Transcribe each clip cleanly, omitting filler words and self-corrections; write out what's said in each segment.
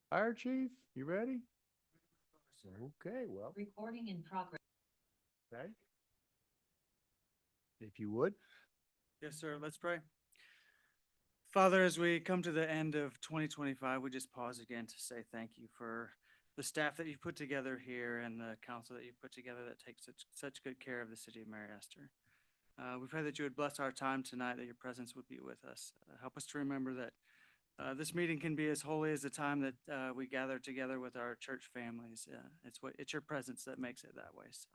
Fire Chief, you ready? Okay, well, Recording in progress. okay. If you would. Yes, sir. Let's pray. Father, as we come to the end of 2025, we just pause again to say thank you for the staff that you've put together here and the council that you've put together that takes such good care of the city of Mary Esther. We pray that you would bless our time tonight, that your presence would be with us. Help us to remember that this meeting can be as holy as the time that we gather together with our church families. It's your presence that makes it that way. So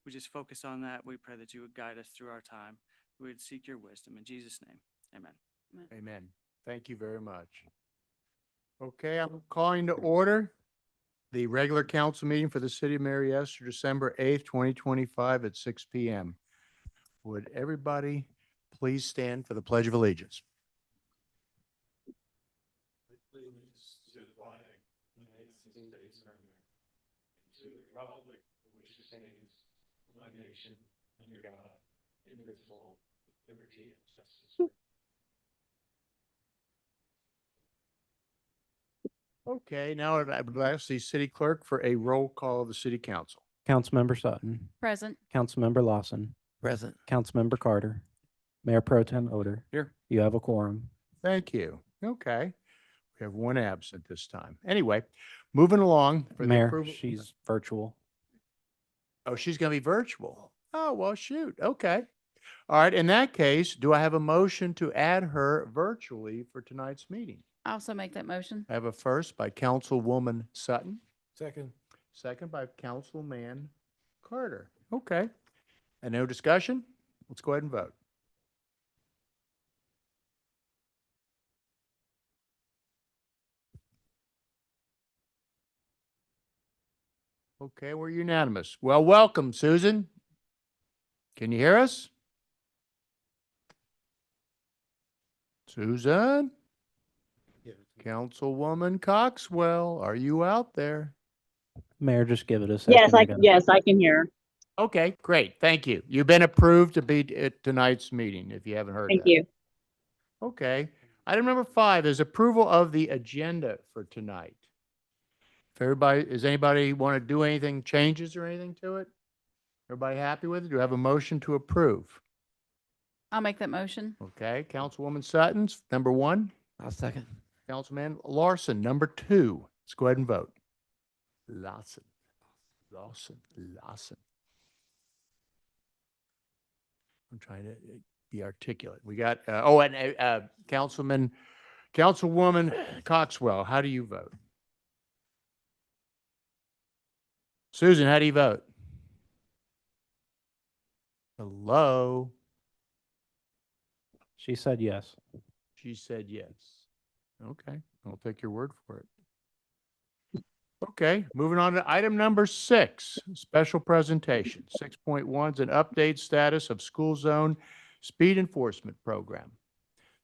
we just focus on that. We pray that you would guide us through our time. We would seek your wisdom. In Jesus' name, amen. Amen. Thank you very much. Okay, I'm calling to order the regular council meeting for the City of Mary Esther, December 8th, 2025 at 6 p.m. Would everybody please stand for the Pledge of Allegiance? Allegiance to the flag of the United States of America, to the republic which stands one nation under God, indivisible, with liberty and justice. Okay, now I would ask the city clerk for a roll call of the city council. Councilmember Sutton, Present. Councilmember Lawson, Present. Councilmember Carter, Mayor Pro Tem Oder. Here. You have a quorum. Thank you. Okay. We have one absent this time. Anyway, moving along. For the Mayor, approval- she's virtual. Oh, she's going to be virtual. Oh, well, shoot. Okay. All right. In that case, do I have a motion to add her virtually for tonight's meeting? I also make that motion. I have a first by Councilwoman Sutton, Second. second by Councilman Carter. Okay. And no discussion? Let's go ahead and vote. Okay, we're unanimous. Well, welcome, Susan. Can you hear us? Susan? Councilwoman Coxwell, are you out there? Mayor, just give it a second. Yes, got- yes, I can hear. Okay, great. Thank you. You've been approved to be at tonight's meeting, if you haven't heard Thank that. you. Okay. Item number 5 is approval of the agenda for tonight. If everybody, does anybody want to do anything, changes or anything to it? Everybody happy with it? Do I have a motion to approve? I'll make that motion. Okay, Councilwoman Sutton's number 1, I'll second. Councilman Larson, number 2. Let's go ahead and vote. Larson. I'm trying to be articulate. We got, Councilwoman Coxwell, how do you vote? Susan, how do you vote? Hello? She said yes. She said yes. Okay, I'll take your word for it. Okay, moving on to item number 6, special presentation. 6.1 is an update status of school zone speed enforcement program.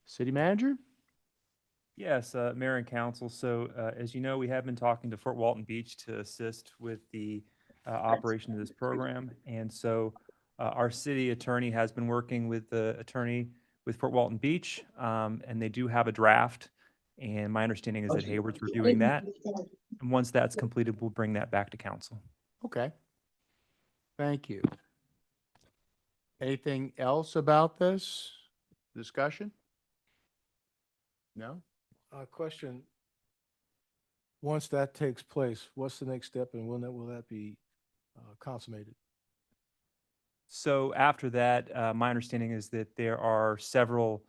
City manager? Yes, Mayor and Council. So as you know, we have been talking to Fort Walton Beach to assist with the operation of this program. And so our city attorney has been working with the attorney with Fort Walton Beach, and they do have a draft. And my understanding is that Hayward's reviewing that. And once that's completed, we'll bring that back to council. Okay. Thank you. Anything else about this discussion? No? Question. Once that takes place, what's the next step and when will that be consummated? So after that, my understanding is that there are several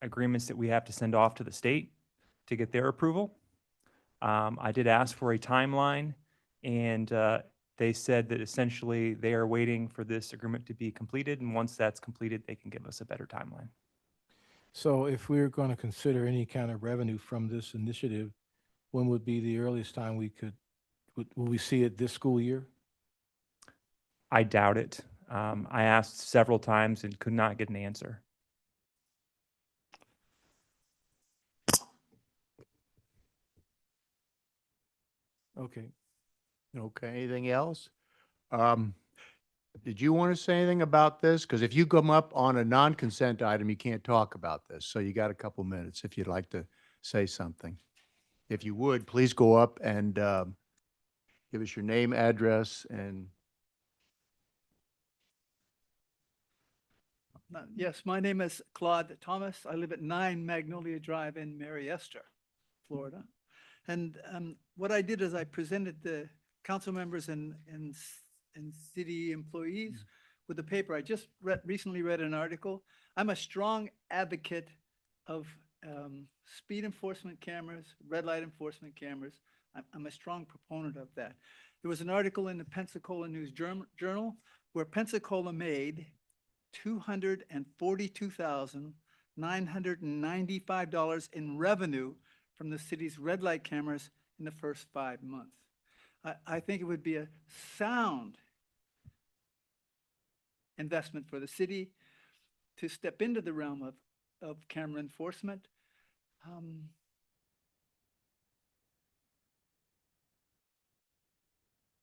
agreements that we have to send off to the state to get their approval. I did ask for a timeline, and they said that essentially they are waiting for this agreement to be completed, and once that's completed, they can give us a better timeline. So if we're going to consider any kind of revenue from this initiative, when would be the earliest time will we see it this school year? I doubt it. I asked several times and could not get an answer. Okay. Okay, anything else? Did you want to say anything about this? Because if you come up on a non-consent item, you can't talk about this. So you got a couple minutes if you'd like to say something. If you would, please go up and give us your name, address, and Yes, my name is Claude Thomas. I live at 9 Magnolia Drive in Mary Esther, Florida. And what I did is I presented the council members and city employees with the paper. I just recently read an article. I'm a strong advocate of speed enforcement cameras, red light enforcement cameras. I'm a strong proponent of that. There was an article in the Pensacola News Journal where Pensacola made $242,995 in revenue from the city's red light cameras in the first 5 months. I think it would be a sound investment for the city to step into the realm of camera enforcement.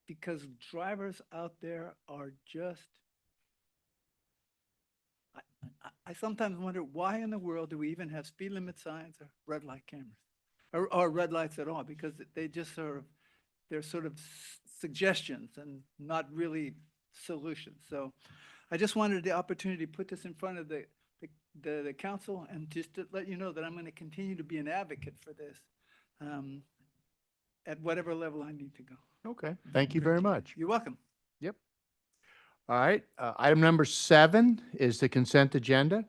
Because drivers out there are just, I sometimes wonder why in the world do we even have speed limit signs or red light cameras or red lights at all? Because they just they're sort of suggestions and not really solutions. So I just wanted the opportunity to put this in front of the council and just to let you know that I'm going to continue to be an advocate for this at whatever level I need to go. okay, thank you very much. You're welcome. All right, item number 7 is the consent agenda.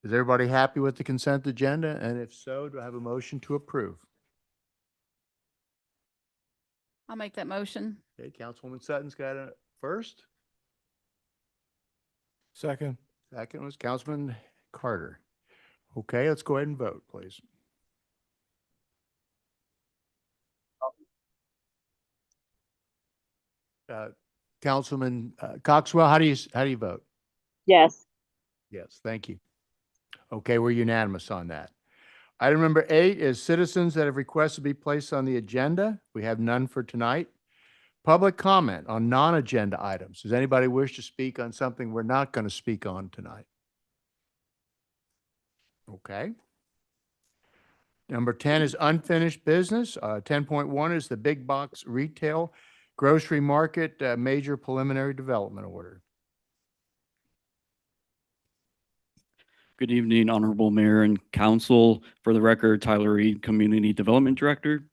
Is everybody happy with the consent agenda? And if so, do I have a motion to approve? I'll make that motion. Okay, Councilwoman Sutton's got a first. Second. Second was Councilman Carter. Okay, let's go ahead and vote, please. Councilman Coxwell, how do you vote? Yes. Yes, thank you. Okay, we're unanimous on that. Item number 8 is citizens that have requested to be placed on the agenda. We have none for tonight. Public comment on non-agenda items. Does anybody wish to speak on something we're not going to speak on tonight? Okay. Number 10 is unfinished business. 10.1 is the big box retail grocery market major preliminary development order. Good evening, Honorable Mayor and Council. For the record, Tyler Reed, Community Development Director.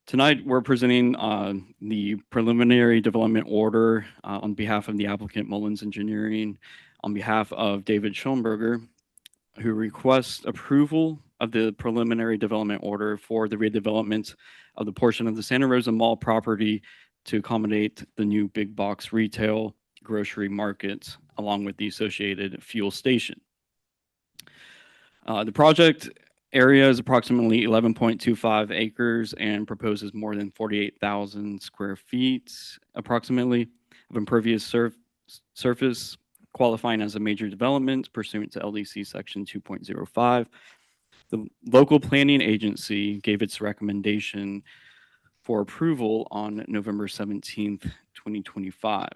Tonight, we're presenting the preliminary development order on behalf of the applicant Mullins Engineering, on behalf of David Schoenberger, who requests approval of the preliminary development order for the redevelopment of the portion of the Santa Rosa Mall property to accommodate the new big box retail grocery market, along with the associated fuel station. The project area is approximately 11.25 acres and proposes more than 48,000 square feet, approximately, of impervious surface, qualifying as a major development pursuant to LDC Section 2.05. The local planning agency gave its recommendation for approval on November 17th, 2025.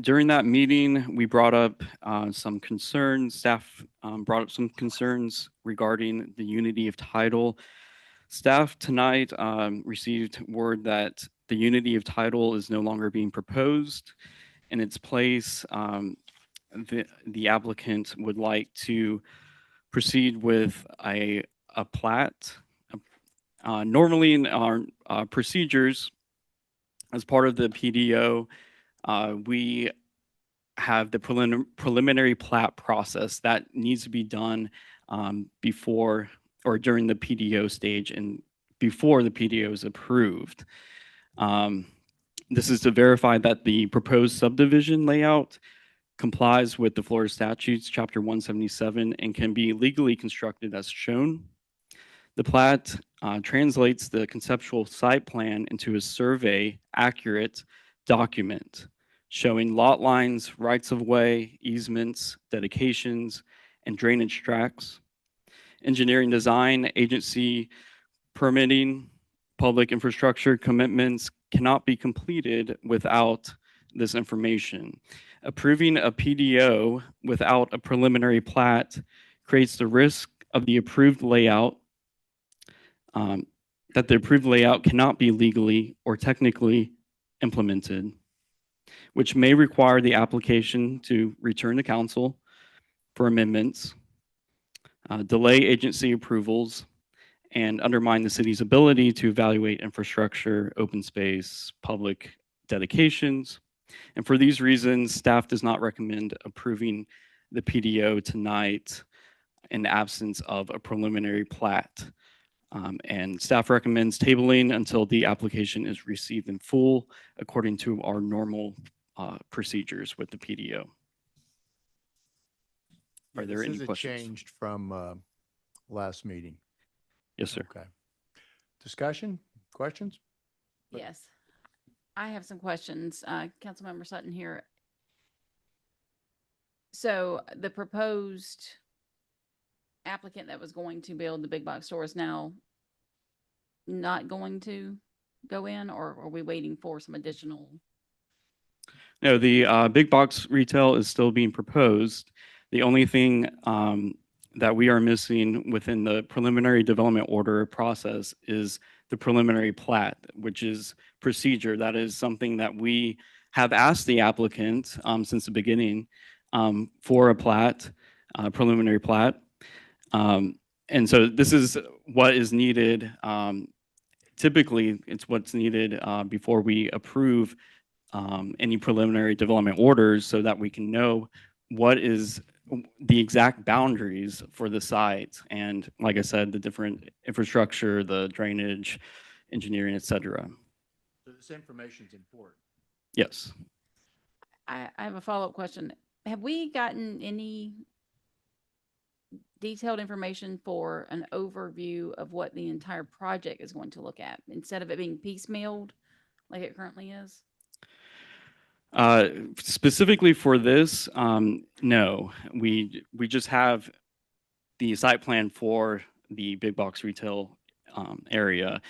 During that meeting, we brought up some concerns. Staff brought up some concerns regarding the unity of title. Staff tonight received word that the unity of title is no longer being proposed. In its place, the applicant would like to proceed with a plat. Normally in our procedures, as part of the PDO, we have the preliminary plat process that needs to be done before or during the PDO stage and before the PDO is approved. This is to verify that the proposed subdivision layout complies with the Florida statutes, Chapter 177, and can be legally constructed as shown. The plat translates the conceptual site plan into a survey accurate document showing lot lines, rights of way, easements, dedications, and drainage tracts. Engineering design, agency permitting, public infrastructure commitments cannot be completed without this information. Approving a PDO without a preliminary plat creates the risk of the approved layout, that the approved layout cannot be legally or technically implemented, which may require the application to return to council for amendments, delay agency approvals, and undermine the city's ability to evaluate infrastructure, open space, public dedications. And for these reasons, staff does not recommend approving the PDO tonight in the absence of a preliminary plat. And staff recommends tabling until the application is received in full according to our normal procedures with the PDO. Are there any This is questions? changed from last meeting. Yes, sir. Okay. Discussion, questions? But- Yes. I have some questions. Councilmember Sutton here. So the proposed applicant that was going to build the big box store is now not going to go in, or are we waiting for some additional? No, the big box retail is still being proposed. The only thing that we are missing within the preliminary development order process is the preliminary plat, which is procedure. That is something that we have asked the applicant since the beginning for a plat, preliminary plat. And so this is what is needed. Typically, it's what's needed before we approve any preliminary development orders so that we can know what is the exact boundaries for the site. And like I said, the different infrastructure, the drainage, engineering, et cetera. So this information is important. Yes. I have a follow-up question. Have we gotten any detailed information for an overview of what the entire project is going to look at instead of it being piecemealed like it currently is? Specifically for this, no, we just have the site plan for the big box retail area.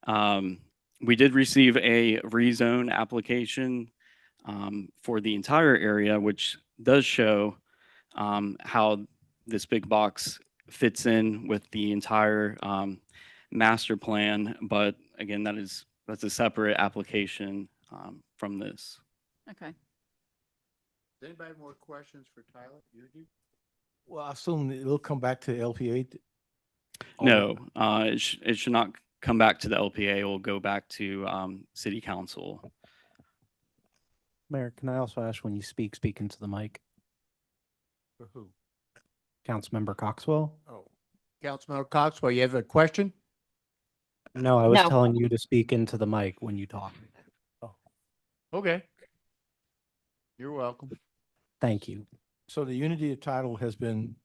We did receive a rezone application for the entire area, which does show how this big box fits in with the entire master plan. But again, that's a separate application from this. Okay. Does anybody have more questions for Tyler? You do? Well, I assume it'll come back to LPA. No, it should not come back to the LPA. It will go back to city council. Mayor, can I also ask when you speak into the mic? For who? Councilmember Coxwell? Oh, Councilmember Coxwell, you have a question? No, I was No. telling you to speak into the mic when you talk. Okay. You're welcome. Thank you. So the unity of title has been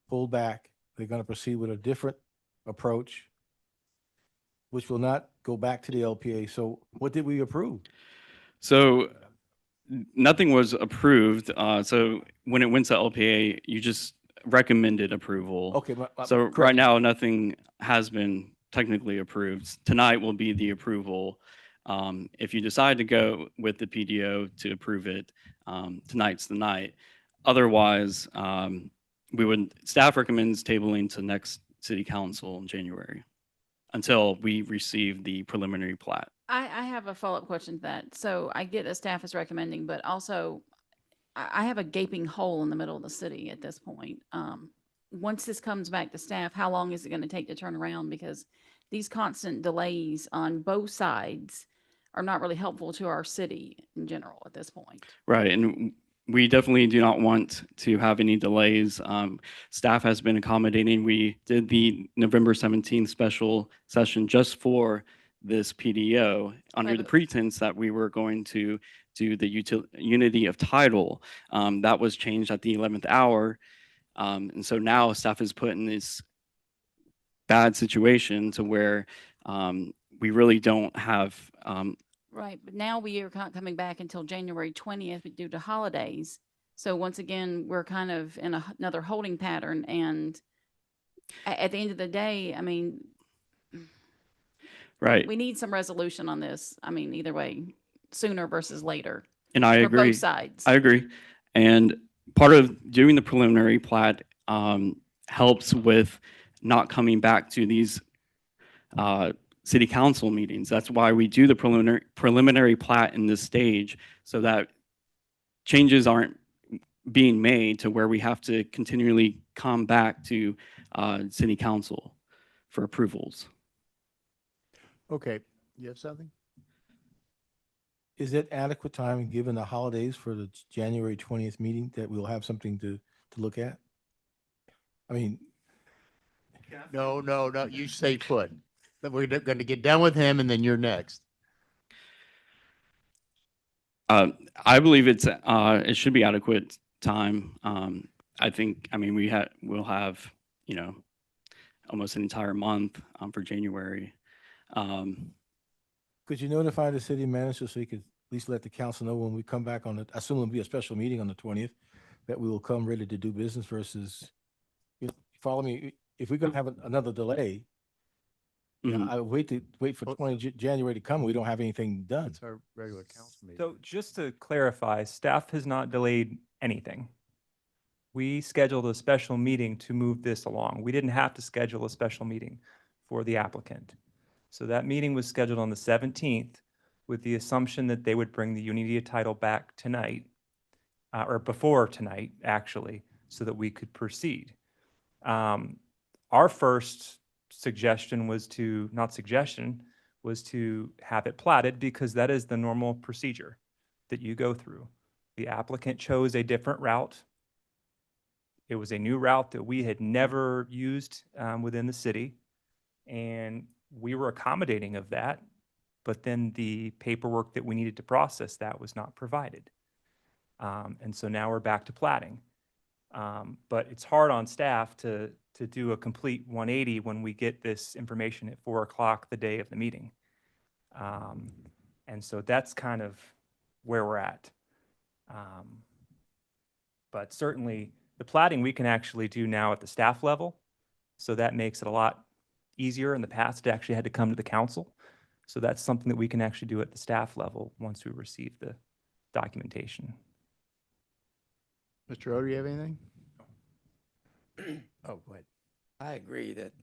pulled back. They're going to proceed with a different approach, which will not go back to the LPA. So what did we approve? So nothing was approved. So when it went to LPA, you just recommended approval. Okay. So right correct. now, nothing has been technically approved. Tonight will be the approval. If you decide to go with the PDO to approve it, tonight's the night. Otherwise, staff recommends tabling to next city council in January until we receive the preliminary plat. I have a follow-up question to that. So I get that staff is recommending, but also I have a gaping hole in the middle of the city at this point. Once this comes back to staff, how long is it going to take to turn around? Because these constant delays on both sides are not really helpful to our city in general at this point. Right, and we definitely do not want to have any delays. Staff has been accommodating. We did the November 17th special session just for this PDO under the Right. pretense that we were going to do the unity of title. That was changed at the 11th hour. And so now staff is put in this bad situation to where we really don't have Right, but now we are not coming back until January 20th due to holidays. So once again, we're kind of in another holding pattern, and at the end of the day, I mean, right. we need some resolution on this. I mean, either way, sooner versus later. And I For agree. both sides. I agree. And part of doing the preliminary plat, helps with not coming back to these city council meetings. That's why we do the preliminary plat in this stage, so that changes aren't being made to where we have to continually come back to city council for approvals. Okay, you have something? Is it adequate time, given the holidays, for the January 20th meeting, that we'll have something to look at? I mean, No, no, no, you stay put. But we're going to get done with him and then you're next. I believe it should be adequate time. I think, I mean, we'll have, you know, almost an entire month for January. could you notify the city manager so he could at least let the council know when we come back on the, I assume it'll be a special meeting on the 20th, that we will come ready to do business versus, you follow me? If we're going to have another delay, you know, Mhm. I wait for Well- 20 January to come, we don't have anything done. It's our regular council meeting. So just to clarify, staff has not delayed anything. We scheduled a special meeting to move this along. We didn't have to schedule a special meeting for the applicant. So that meeting was scheduled on the 17th with the assumption that they would bring the unity of title back tonight, or before tonight, actually, so that we could proceed. Our first suggestion was to, not suggestion, was to have it platted because that is the normal procedure that you go through. The applicant chose a different route. It was a new route that we had never used within the city, and we were accommodating of that, but then the paperwork that we needed to process that was not provided. And so now we're back to platting. But it's hard on staff to do a complete 180 when we get this information at 4 o'clock the day of the meeting. And so that's kind of where we're at. But certainly the platting we can actually do now at the staff level. So that makes it a lot easier. In the past, it actually had to come to the council. So that's something that we can actually do at the staff level once we receive the documentation. Mr. Oder, you have anything? Oh, go ahead. I agree that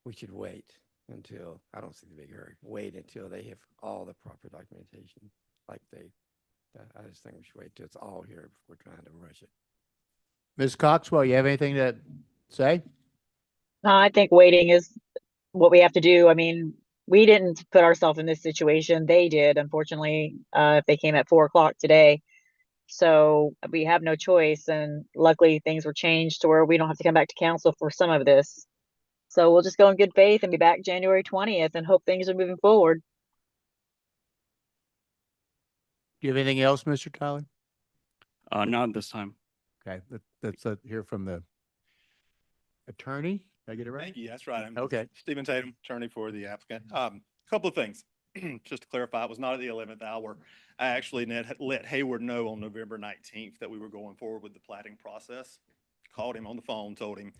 we should wait until, I don't see the big hurry, wait until they have all the proper documentation. I just think we should wait till it's all here before trying to rush it. Ms. Coxwell, you have anything to say? No, I think waiting is what we have to do. I mean, we didn't put ourselves in this situation. They did, unfortunately, if they came at 4 o'clock today. So we have no choice. And luckily things were changed to where we don't have to come back to council for some of this. So we'll just go in good faith and be back January 20th and hope things are moving forward. Do you have anything else, Mr. Tyler? Not at this time. Okay, let's hear from the attorney. Did I get it right? Thank you. That's right. I'm Okay. Stephen Tatum, attorney for the applicant. Couple of things. Just to clarify, it was not at the 11th hour. I actually let Hayward know on November 19th that we were going forward with the platting process. Called him on the phone, told him.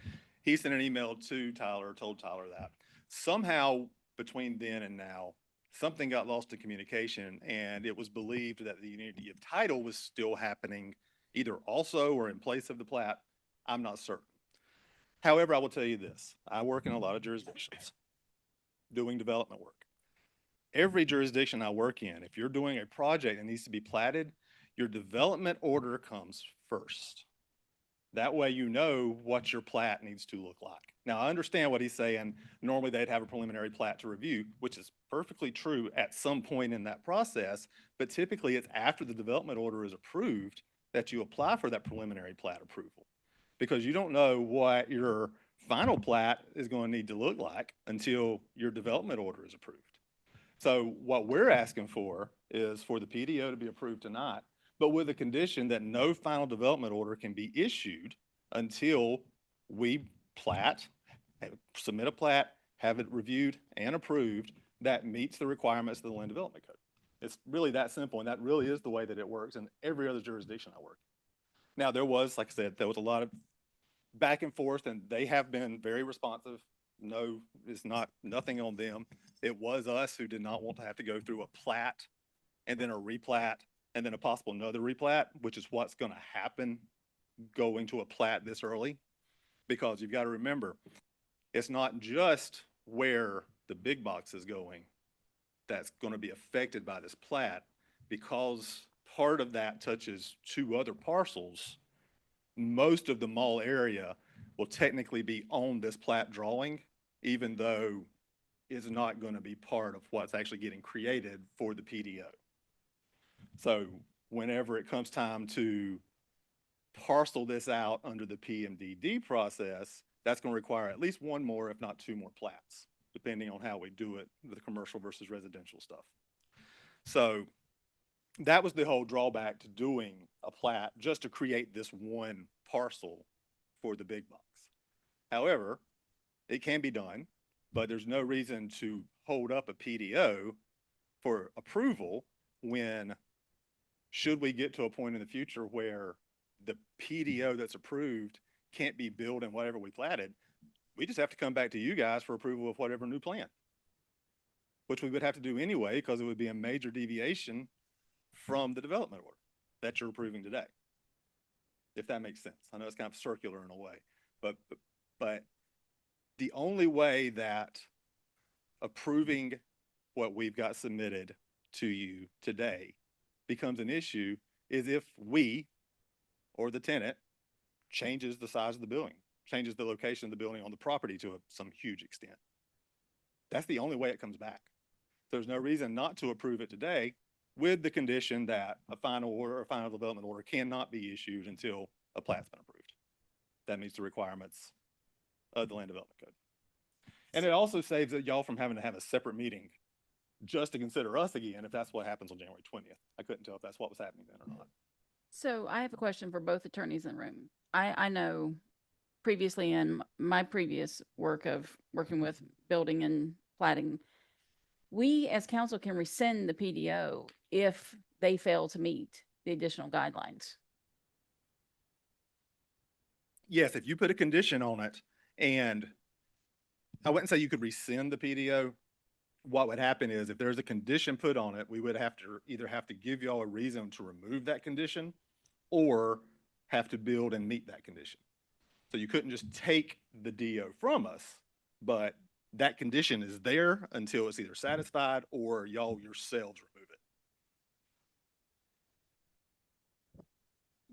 He sent an email to Tyler, told Tyler that. Somehow between then and now, something got lost in communication, and it was believed that the unity of title was still happening either also or in place of the plat. I'm not certain. However, I will tell you this. I work in a lot of jurisdictions doing development work. Every jurisdiction I work in, if you're doing a project that needs to be platted, your development order comes first. That way you know what your plat needs to look like. Now, I understand what he's saying. Normally they'd have a preliminary plat to review, which is perfectly true at some point in that process, but typically it's after the development order is approved that you apply for that preliminary plat approval, because you don't know what your final plat is going to need to look like until your development order is approved. So what we're asking for is for the PDO to be approved tonight, but with a condition that no final development order can be issued until we plat, submit a plat, have it reviewed and approved that meets the requirements of the Land Development Code. It's really that simple, and that really is the way that it works in every other jurisdiction I work in. Now, there was, like I said, there was a lot of back and forth, and they have been very responsive. No, it's nothing on them. It was us who did not want to have to go through a plat and then a replat and then a possible another replat, which is what's going to happen going to a plat this early. Because you've got to remember, it's not just where the big box is going that's going to be affected by this plat. Because part of that touches two other parcels, most of the mall area will technically be on this plat drawing, even though it's not going to be part of what's actually getting created for the PDO. So whenever it comes time to parcel this out under the PMDD process, that's going to require at least one more, if not two more plats, depending on how we do it, the commercial versus residential stuff. So that was the whole drawback to doing a plat, just to create this one parcel for the big box. However, it can be done, but there's no reason to hold up a PDO for approval when, should we get to a point in the future where the PDO that's approved can't be built in whatever we platted, we just have to come back to you guys for approval of whatever new plan, which we would have to do anyway, because it would be a major deviation from the development order that you're approving today. If that makes sense. I know it's kind of circular in a way, but the only way that approving what we've got submitted to you today becomes an issue is if we or the tenant changes the size of the building, changes the location of the building on the property to some huge extent. That's the only way it comes back. There's no reason not to approve it today, with the condition that a final order or final development order cannot be issued until a plat's been approved. That meets the requirements of the land development code. And it also saves y'all from having to have a separate meeting just to consider us again, if that's what happens on January 20th. I couldn't tell if that's what was happening then or not. So I have a question for both attorneys in the room. I know previously in my previous work of working with building and platting, we as council can rescind the PDO if they fail to meet the additional guidelines. Yes, if you put a condition on it, and I wouldn't say you could rescind the PDO. What would happen is if there's a condition put on it, we would have to either have to give y'all a reason to remove that condition or have to build and meet that condition. So you couldn't just take the DO from us, but that condition is there until it's either satisfied or y'all yourselves remove it.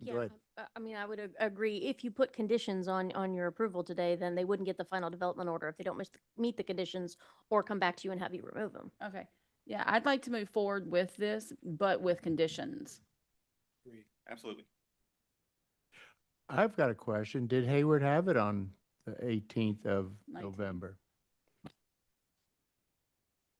Go Yeah, ahead. I mean, I would agree. If you put conditions on your approval today, then they wouldn't get the final development order if they don't meet the conditions or come back to you and have you remove them. Okay. Yeah, I'd like to move forward with this, but with conditions. Absolutely. I've got a question. Did Hayward have it on the 18th of 19th. November?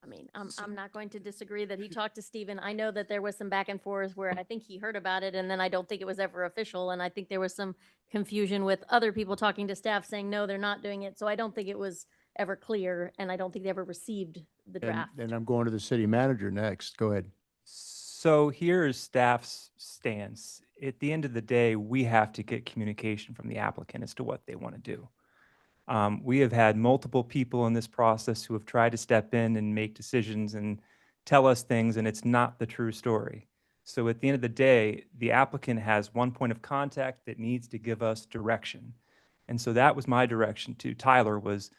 I mean, I'm not going to disagree that he talked to Stephen. I know that there was some back and forth where I think he heard about it and then I don't think it was ever official. And I think there was some confusion with other people talking to staff saying, no, they're not doing it. So I don't think it was ever clear and I don't think they ever received the draft. And I'm going to the city manager next. Go ahead. So here is staff's stance. At the end of the day, we have to get communication from the applicant as to what they want to do. We have had multiple people in this process who have tried to step in and make decisions and tell us things, and it's not the true story. So at the end of the day, the applicant has one point of contact that needs to give us direction. And so that was my direction to Tyler was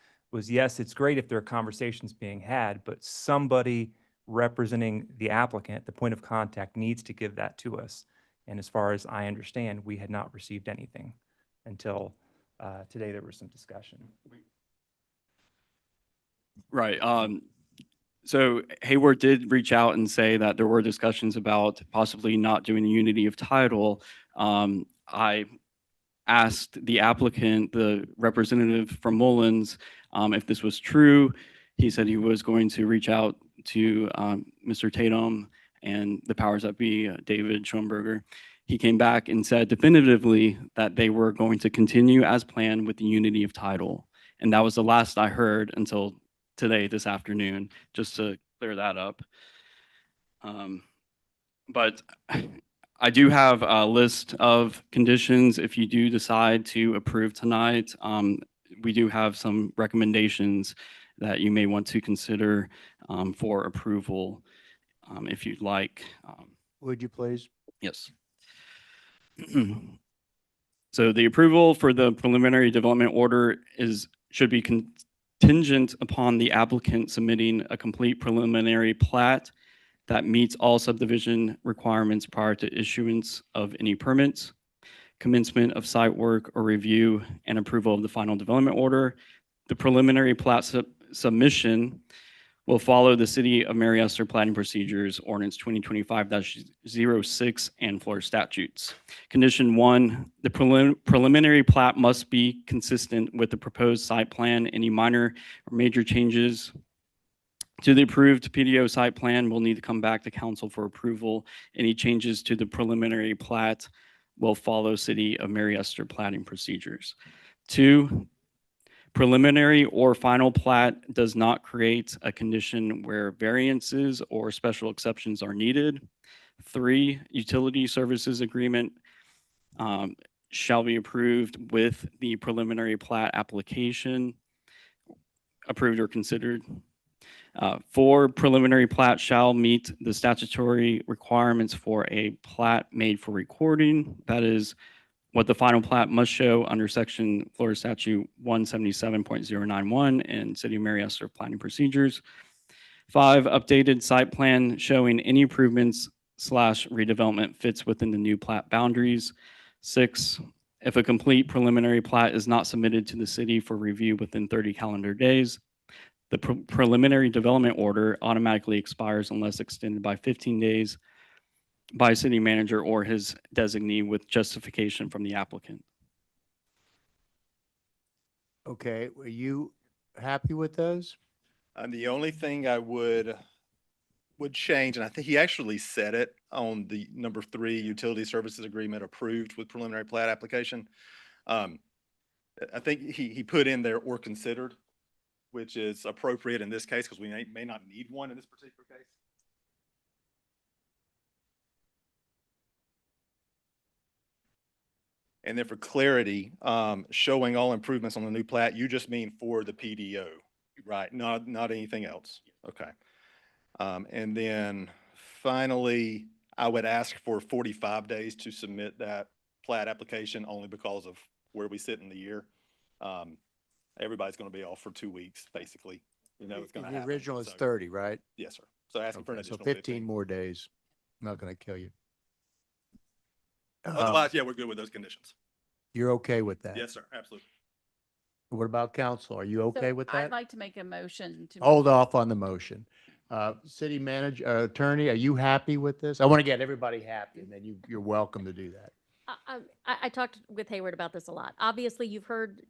yes, it's great if there are conversations being had, but somebody representing the applicant, the point of contact, needs to give that to us. And as far as I understand, we had not received anything until today there was some discussion. Right. So Hayward did reach out and say that there were discussions about possibly not doing the unity of title. I asked the applicant, the representative from Mullins, if this was true. He said he was going to reach out to Mr. Tatum and the powers that be, David Schoenberger. He came back and said definitively that they were going to continue as planned with the unity of title. And that was the last I heard until today, this afternoon, just to clear that up. But I do have a list of conditions if you do decide to approve tonight. We do have some recommendations that you may want to consider for approval if you'd like. Would you please? Yes. So the approval for the preliminary development order should be contingent upon the applicant submitting a complete preliminary plat that meets all subdivision requirements prior to issuance of any permits, commencement of site work or review, and approval of the final development order. The preliminary plat submission will follow the City of Mary Esther Plating Procedures, Ordinance 2025-06, and Florida statutes. Condition 1, the preliminary plat must be consistent with the proposed site plan. Any minor or major changes to the approved PDO site plan will need to come back to council for approval. Any changes to the preliminary plat will follow City of Mary Esther Plating Procedures. 2, preliminary or final plat does not create a condition where variances or special exceptions are needed. 3, utility services agreement shall be approved with the preliminary plat application approved or considered. 4, preliminary plat shall meet the statutory requirements for a plat made for recording. That is what the final plat must show under section Florida statute 177.091 and City of Mary Esther planning procedures. 5, updated site plan showing any improvements / redevelopment fits within the new plat boundaries. 6, if a complete preliminary plat is not submitted to the city for review within 30 calendar days, the preliminary development order automatically expires unless extended by 15 days by city manager or his designee with justification from the applicant. Okay, were you happy with those? The only thing I would change, and I think he actually said it on the number 3 utility services agreement approved with preliminary plat application. I think he put in there or considered, which is appropriate in this case because we may not need one in this particular case. And then for clarity, showing all improvements on the new plat, you just mean for the PDO, right? Not anything else. Okay. And then finally, I would ask for 45 days to submit that plat application only because of where we sit in the year. Everybody's going to be off for 2 weeks, basically. You know, it's going to The happen. original is So, 30, right? yes, sir. So asking for an Okay, so additional 15 more days. Not going to kill you. Otherwise, yeah, we're good with those conditions. You're okay with that? Yes, sir. Absolutely. What about council? Are you okay So with I'd that? like to make a motion to. Hold off on the motion. City manager, attorney, are you happy with this? I want to get everybody happy and then you're welcome to do that. I talked with Hayward about this a lot. Obviously, you've heard,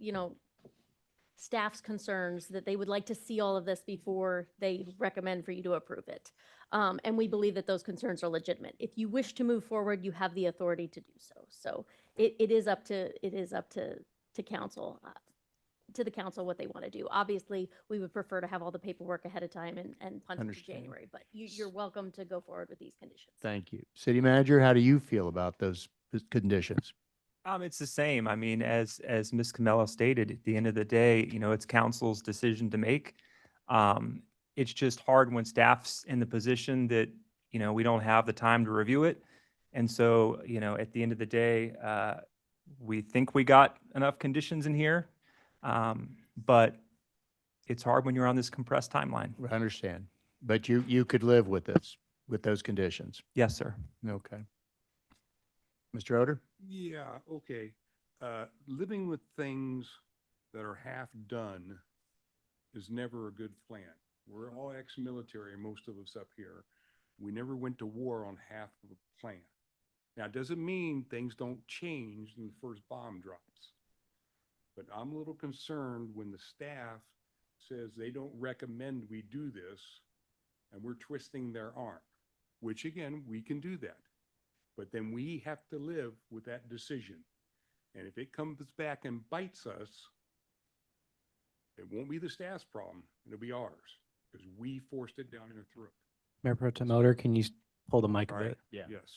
staff's concerns that they would like to see all of this before they recommend for you to approve it. And we believe that those concerns are legitimate. If you wish to move forward, you have the authority to do so. So it is up to council, to the council what they want to do. Obviously, we would prefer to have all the paperwork ahead of time and punch it to Understand. January, but you're welcome to go forward with these conditions. Thank you. City manager, how do you feel about those conditions? It's the same. I mean, as Ms. Camelo stated, at the end of the day, it's council's decision to make. It's just hard when staff's in the position that, we don't have the time to review it. And so, at the end of the day, we think we got enough conditions in here. But it's hard when you're on this compressed timeline. I understand. But you could live with this, with those conditions. Yes, sir. Okay. Mr. Oder? Yeah, okay. Living with things that are half done is never a good plan. We're all ex-military, most of us up here. We never went to war on half of a plan. Now, it doesn't mean things don't change when the first bomb drops. But I'm a little concerned when the staff says they don't recommend we do this and we're twisting their arm, which again, we can do that. But then we have to live with that decision. And if it comes back and bites us, it won't be the staff's problem, it'll be ours, because we forced it down their throat. Mayor Pro Tem Oder, can you pull the mic a All right. bit? Yeah. Yes.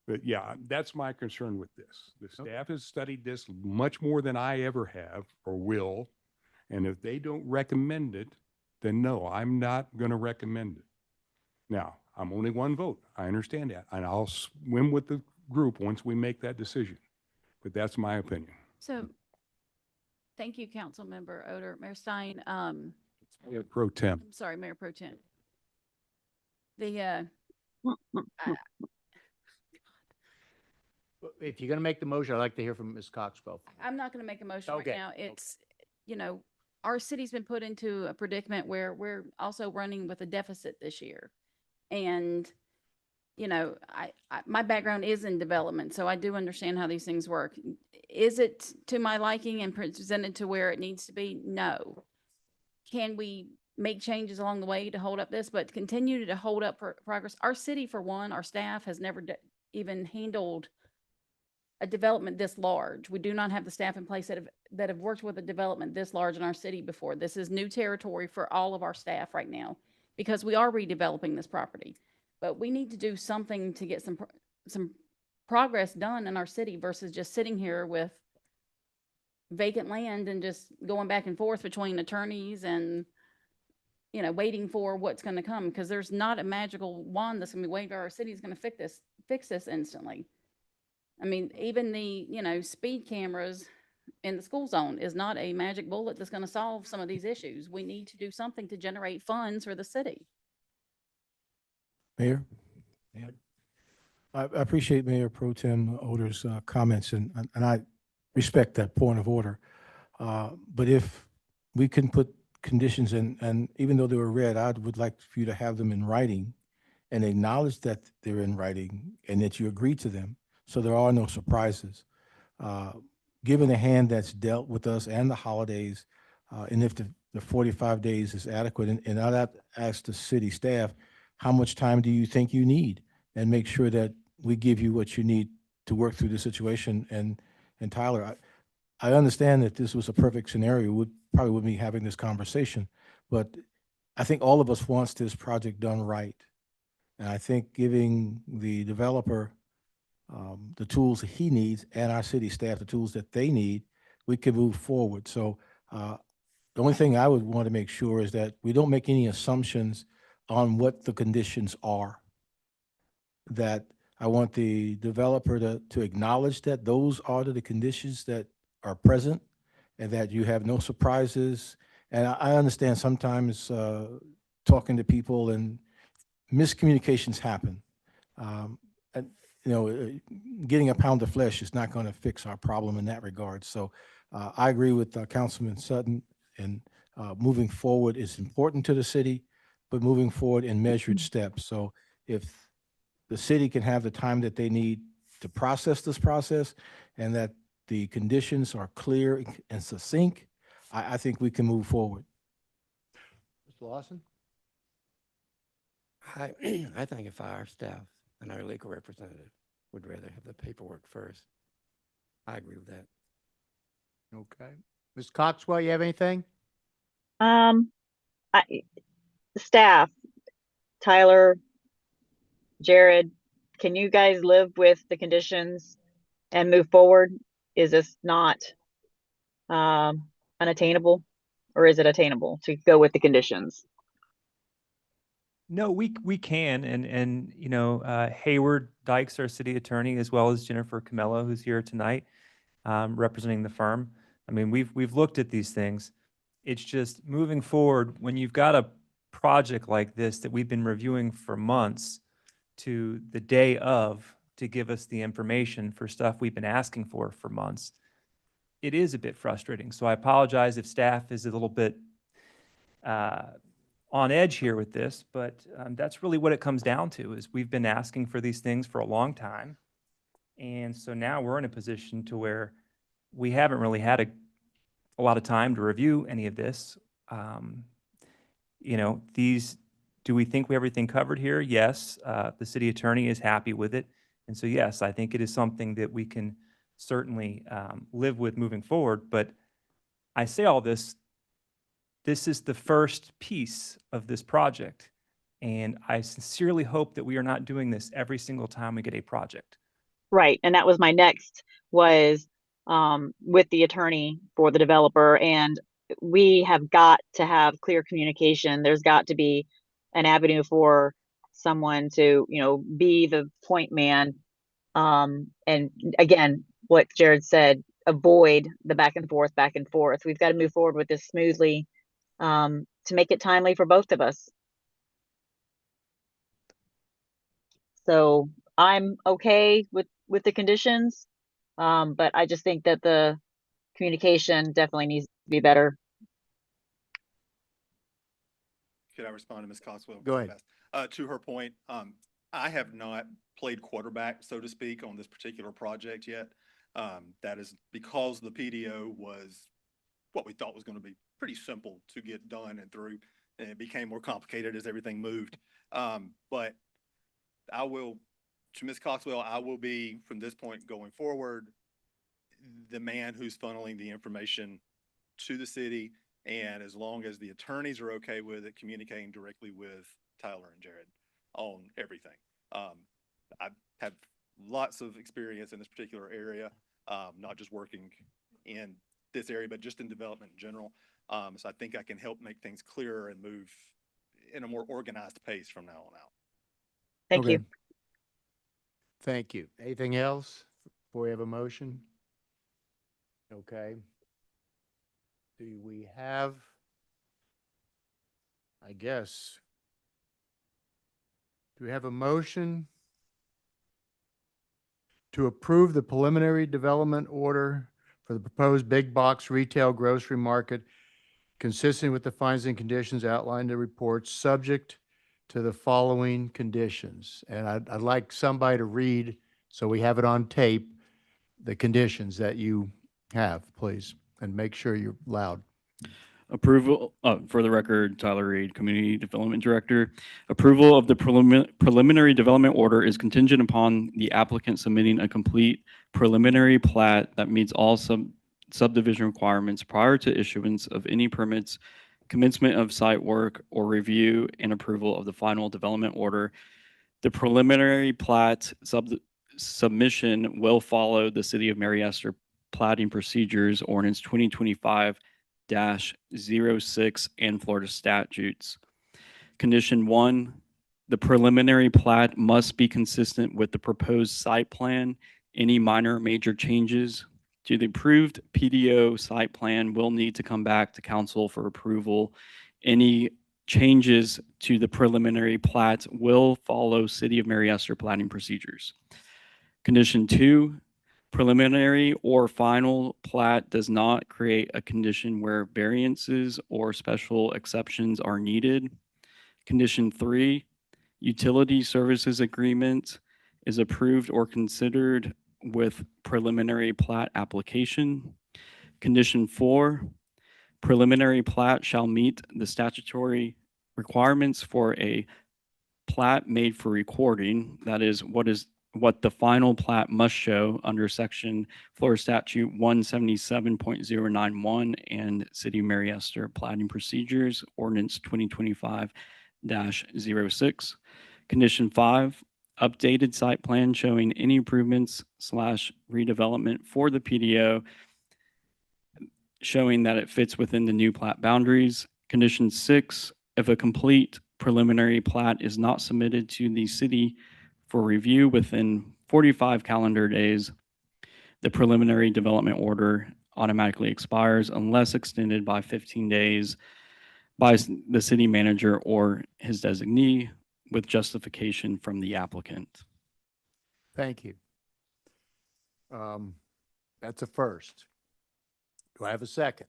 But yeah, that's my concern with this. The staff has studied this much more than I ever have or will. And if they don't recommend it, then no, I'm not going to recommend it. Now, I'm only one vote. I understand that. And I'll swim with the group once we make that decision. but that's my opinion. So, thank you, Councilmember Oder. Mayor Stein, Mayor Pro Tem. I'm sorry, Mayor Pro Tem. The, I- If you're gonna make the motion, I'd like to hear from Ms. Coxwell. I'm not gonna make a motion right Okay, now. It's, you know, our city's been put into a predicament where we're also running with a deficit this year. And, you know, my background is in development, so I do understand how these things work. Is it to my liking and presented to where it needs to be? No. Can we make changes along the way to hold up this, but continue to hold up progress? Our city, for one, our staff has never even handled a development this large. We do not have the staff in place that have worked with a development this large in our city before. This is new territory for all of our staff right now because we are redeveloping this property. But we need to do something to get some progress done in our city versus just sitting here with vacant land and just going back and forth between attorneys and, you know, waiting for what's going to come, because there's not a magical wand that's going to be waved. Our city is going to fix this instantly. I mean, even the, you know, speed cameras in the school zone is not a magic bullet that's going to solve some of these issues. We need to do something to generate funds for the city. Mayor? I appreciate Mayor Pro Tem Oder's comments, and I respect that point of order. But if we can put conditions in, and even though they were read, I would like for you to have them in writing and acknowledge that they're in writing and that you agree to them, so there are no surprises. Given the hand that's dealt with us and the holidays, and if the 45 days is adequate, and I'd ask the city staff, how much time do you think you need? And make sure that we give you what you need to work through the situation. And Tyler, I understand that this was a perfect scenario. We probably wouldn't be having this conversation, but I think all of us wants this project done right. And I think giving the developer the tools that he needs and our city staff the tools that they need, we can move forward. So the only thing I would want to make sure is that we don't make any assumptions on what the conditions are. That I want the developer to acknowledge that those are the conditions that are present and that you have no surprises. And I understand sometimes talking to people and miscommunications happen. And, you know, getting a pound of flesh is not going to fix our problem in that regard. So I agree with Councilman Sutton, and moving forward is important to the city, but moving forward in measured steps. So if the city can have the time that they need to process this process and that the conditions are clear and succinct, I think we can move forward. Mr. Lawson? I think if our staff and our legal representative would rather have the paperwork first, I agree with that. Okay. Ms. Coxwell, you have anything? Staff, Tyler, Jared, can you guys live with the conditions and move forward? Is this not unattainable, or is it attainable to go with the conditions? No, we can, and you know, Hayward Dykes, our city attorney, as well as Jennifer Camello, who's here tonight, representing the firm. I mean, we've looked at these things. It's just moving forward, when you've got a project like this that we've been reviewing for months to the day of to give us the information for stuff we've been asking for months, it is a bit frustrating. So I apologize if staff is a little bit on edge here with this, but that's really what it comes down to, is we've been asking for these things for a long time. And so now we're in a position to where we haven't really had a lot of time to review any of this. You know, do we think we have everything covered here? Yes. The city attorney is happy with it. And so, yes, I think it is something that we can certainly live with moving forward. But I say all this is the first piece of this project. And I sincerely hope that we are not doing this every single time we get a project. Right, and that was my next, was with the attorney for the developer, and we have got to have clear communication. There's got to be an avenue for someone to, you know, be the point man. And again, what Jared said, avoid the back and forth, back and forth. We've got to move forward with this smoothly, to make it timely for both of us. So I'm okay with the conditions. But I just think that the communication definitely needs to be better. Could I respond to Ms. Coxwell? Go ahead. To her point, I have not played quarterback, so to speak, on this particular project yet. That is because the PDO was what we thought was going to be pretty simple to get done and through, and it became more complicated as everything moved. But I will, to Ms. Coxwell, I will be, from this point going forward, the man who's funneling the information to the city. And as long as the attorneys are okay with it, communicating directly with Tyler and Jared on everything. I have lots of experience in this particular area, not just working in this area, but just in development in general. So I think I can help make things clearer and move in a more organized pace from now on out. Thank Okay. you. Thank you. Anything else before we have a motion? Okay. Do we have, I guess, do we have a motion to approve the preliminary development order for the proposed big box retail grocery market consistent with the findings and conditions outlined in the report, subject to the following conditions? And I'd like somebody to read, so we have it on tape, the conditions that you have, please, and make sure you're loud. Approval, for the record, Tyler Reed, Community Development Director. Approval of the preliminary development order is contingent upon the applicant submitting a complete preliminary plat that meets all subdivision requirements prior to issuance of any permits, commencement of site work, or review and approval of the final development order. The preliminary plat submission will follow the City of Mary Esther platting procedures, ordinance 2025-06 and Florida statutes. Condition 1, the preliminary plat must be consistent with the proposed site plan. Any minor or major changes to the approved PDO site plan will need to come back to council for approval. Any changes to the preliminary plat will follow City of Mary Esther platting procedures. Condition 2, preliminary or final plat does not create a condition where variances or special exceptions are needed. Condition 3, utility services agreement is approved or considered with preliminary plat application. Condition 4, preliminary plat shall meet the statutory requirements for a plat made for recording. That is what the final plat must show under section Florida Statute 177.091 and City of Mary Esther platting procedures, ordinance 2025-06. Condition 5, updated site plan showing any improvements / redevelopment for the PDO, showing that it fits within the new plat boundaries. Condition 6, if a complete preliminary plat is not submitted to the city for review within 45 calendar days, the preliminary development order automatically expires unless extended by 15 days by the city manager or his designee with justification from the applicant. Thank you. That's a first. Do I have a second?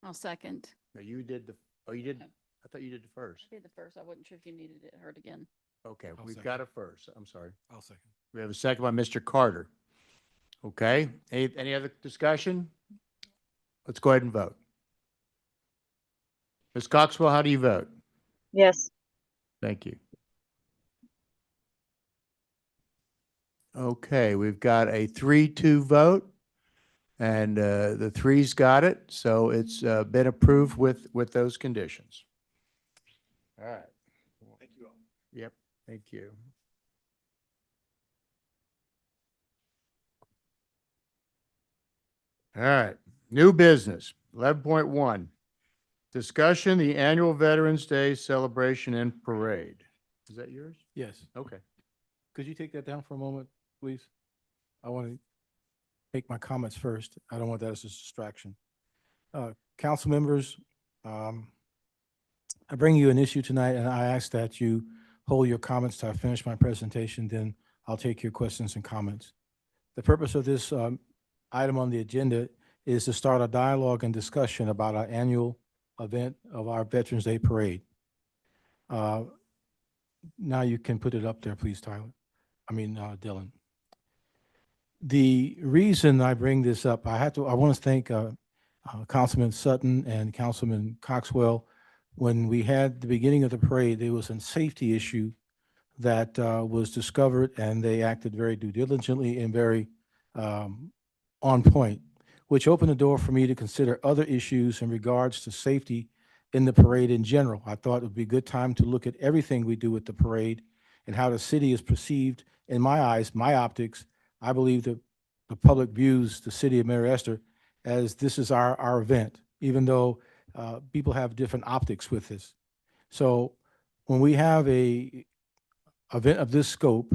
I'll second. No, you did the, oh, you did, I thought you did the first. I did the first. I wasn't sure if you needed it heard again. Okay, I'll we've second. got a first. I'm sorry. I'll second. We have a second by Mr. Carter. Okay, any other discussion? Let's go ahead and vote. Ms. Coxwell, how do you vote? Yes. Thank you. Okay, we've got a 3-2 vote, and the three's got it, so it's been approved with those conditions. All right. Thank you all. Yep, thank you. All right, new business, 11.1. Discussion, the annual Veterans Day celebration and parade. Is that yours? Yes. Okay. Could you take that down for a moment, please? I want to, make my comments first. I don't want that as a distraction. Council members, I bring you an issue tonight, and I ask that you hold your comments till I finish my presentation, then I'll take your questions and comments. The purpose of this item on the agenda is to start a dialogue and discussion about our annual event of our Veterans Day Parade. Now you can put it up there, please, Tyler. Dylan. The reason I bring this up, I want to thank Councilman Sutton and Councilman Coxwell. When we had the beginning of the parade, there was a safety issue that was discovered, and they acted very due diligently and very on point, which opened the door for me to consider other issues in regards to safety in the parade in general. I thought it would be a good time to look at everything we do with the parade and how the city is perceived. In my eyes, my optics, I believe that the public views the City of Mary Esther as this is our event, even though people have different optics with this. So when we have a event of this scope,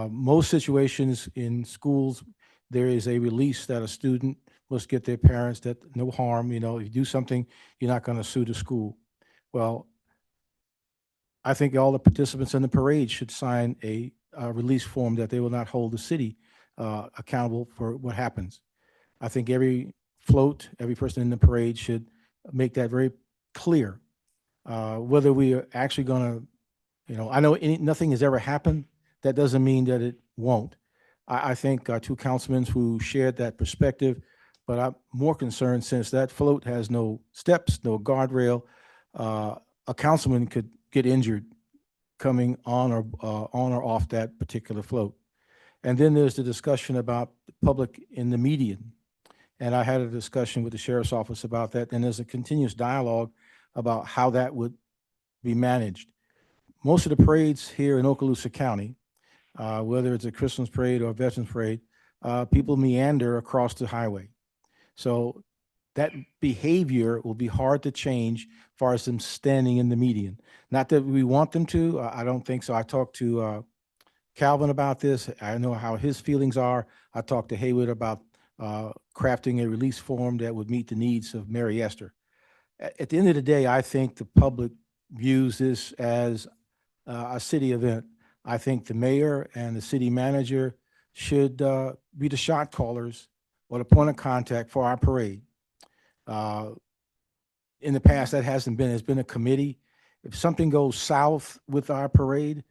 most situations in schools, there is a release that a student must get their parents that no harm, if you do something, you're not going to sue the school. Well, I think all the participants in the parade should sign a release form that they will not hold the city accountable for what happens. I think every float, every person in the parade should make that very clear. Whether we are actually going to, I know nothing has ever happened. That doesn't mean that it won't. I think two councilmen who shared that perspective, but I'm more concerned since that float has no steps, no guardrail. A councilman could get injured coming on or off that particular float. And then there's the discussion about the public in the median. And I had a discussion with the sheriff's office about that. And there's a continuous dialogue about how that would be managed. Most of the parades here in Okaloosa County, whether it's a Christmas parade or a Veterans Parade, people meander across the highway. So that behavior will be hard to change as far as them standing in the median. Not that we want them to, I don't think so. I talked to Calvin about this. I know how his feelings are. I talked to Haywood about crafting a release form that would meet the needs of Mary Esther. At the end of the day, I think the public views this as a city event. I think the mayor and the city manager should be the shot callers or the point of contact for our parade. In the past, that hasn't been. It's been a committee. If something goes south with our parade,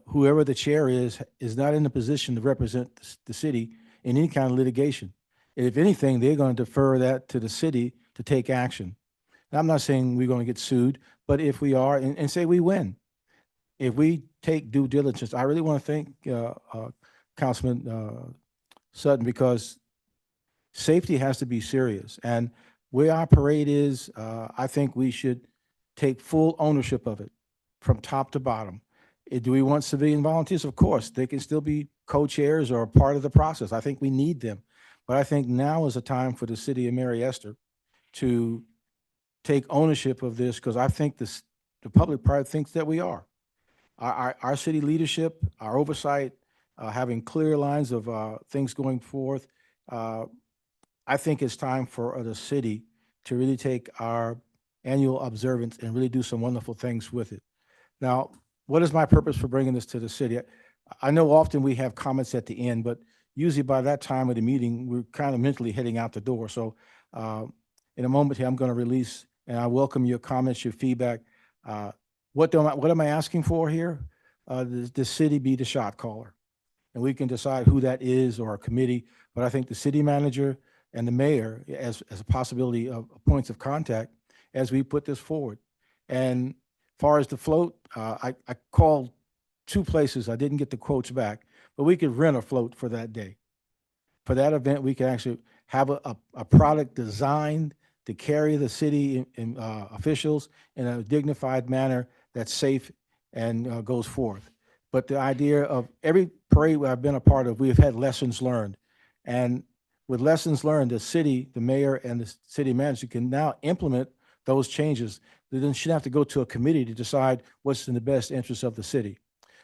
whoever the chair is not in a position to represent the city in any kind of litigation. And if anything, they're going to defer that to the city to take action. Now, I'm not saying we're going to get sued, but if we are, and say we win, if we take due diligence, I really want to thank Councilman Sutton, because safety has to be serious. And where our parade is, I think we should take full ownership of it from top to bottom. Do we want civilian volunteers? Of course, they can still be co-chairs or part of the process. I think we need them. But I think now is a time for the City of Mary Esther to take ownership of this, because I think the public probably thinks that we are. Our city leadership, our oversight, having clear lines of things going forth, I think it's time for the city to really take our annual observance and really do some wonderful things with it. Now, what is my purpose for bringing this to the city? I know often we have comments at the end, but usually by that time of the meeting, we're kind of mentally heading out the door. So in a moment here, I'm going to release, and I welcome your comments, your feedback. What am I asking for here? The city be the shot caller, and we can decide who that is or a committee. But I think the city manager and the mayor as a possibility of points of contact as we put this forward. And far as the float, I called two places. I didn't get the quotes back, but we could rent a float for that day. For that event, we could actually have a product designed to carry the city officials in a dignified manner that's safe and goes forth. But the idea of every parade I've been a part of, we've had lessons learned. And with lessons learned, the city, the mayor, and the city manager can now implement those changes. They then shouldn't have to go to a committee to decide what's in the best interest of the city.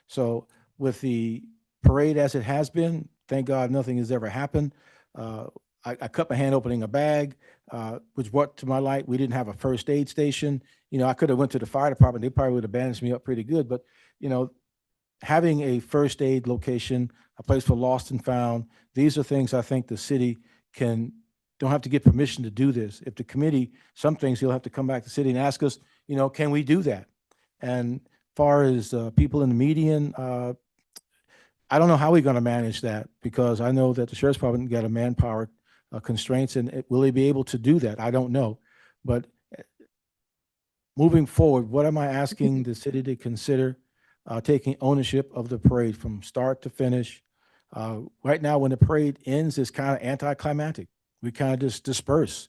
So with the parade as it has been, thank God nothing has ever happened. I cut my hand opening a bag, which brought to my light, we didn't have a first aid station. You know, I could have went to the fire department. They probably would have bandaged me up pretty good, but you know, having a first aid location, a place for lost and found, these are things I think the city don't have to get permission to do this. If the committee, some things you'll have to come back to the city and ask us, you know, can we do that? And far as people in the median, I don't know how we're going to manage that because I know that the sheriff's department got a manpower constraints, and will they be able to do that? I don't know. But moving forward, what am I asking the city to consider? Taking ownership of the parade from start to finish. Right now, when the parade ends, it's kind of anticlimactic. We kind of just disperse,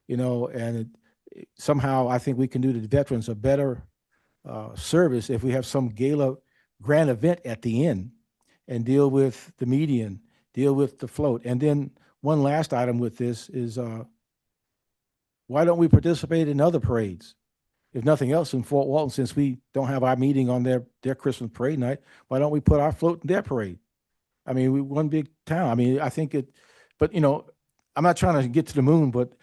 you know, and somehow I think we can do the veterans a better service if we have some gala grand event at the end and deal with the median, deal with the float. And then one last item with this is why don't we participate in other parades? If nothing else, in Fort Walton, since we don't have our meeting on their Christmas parade night, why don't we put our float in their parade? I mean, we one big town. I mean, I think but you know, I'm not trying to get to the moon, but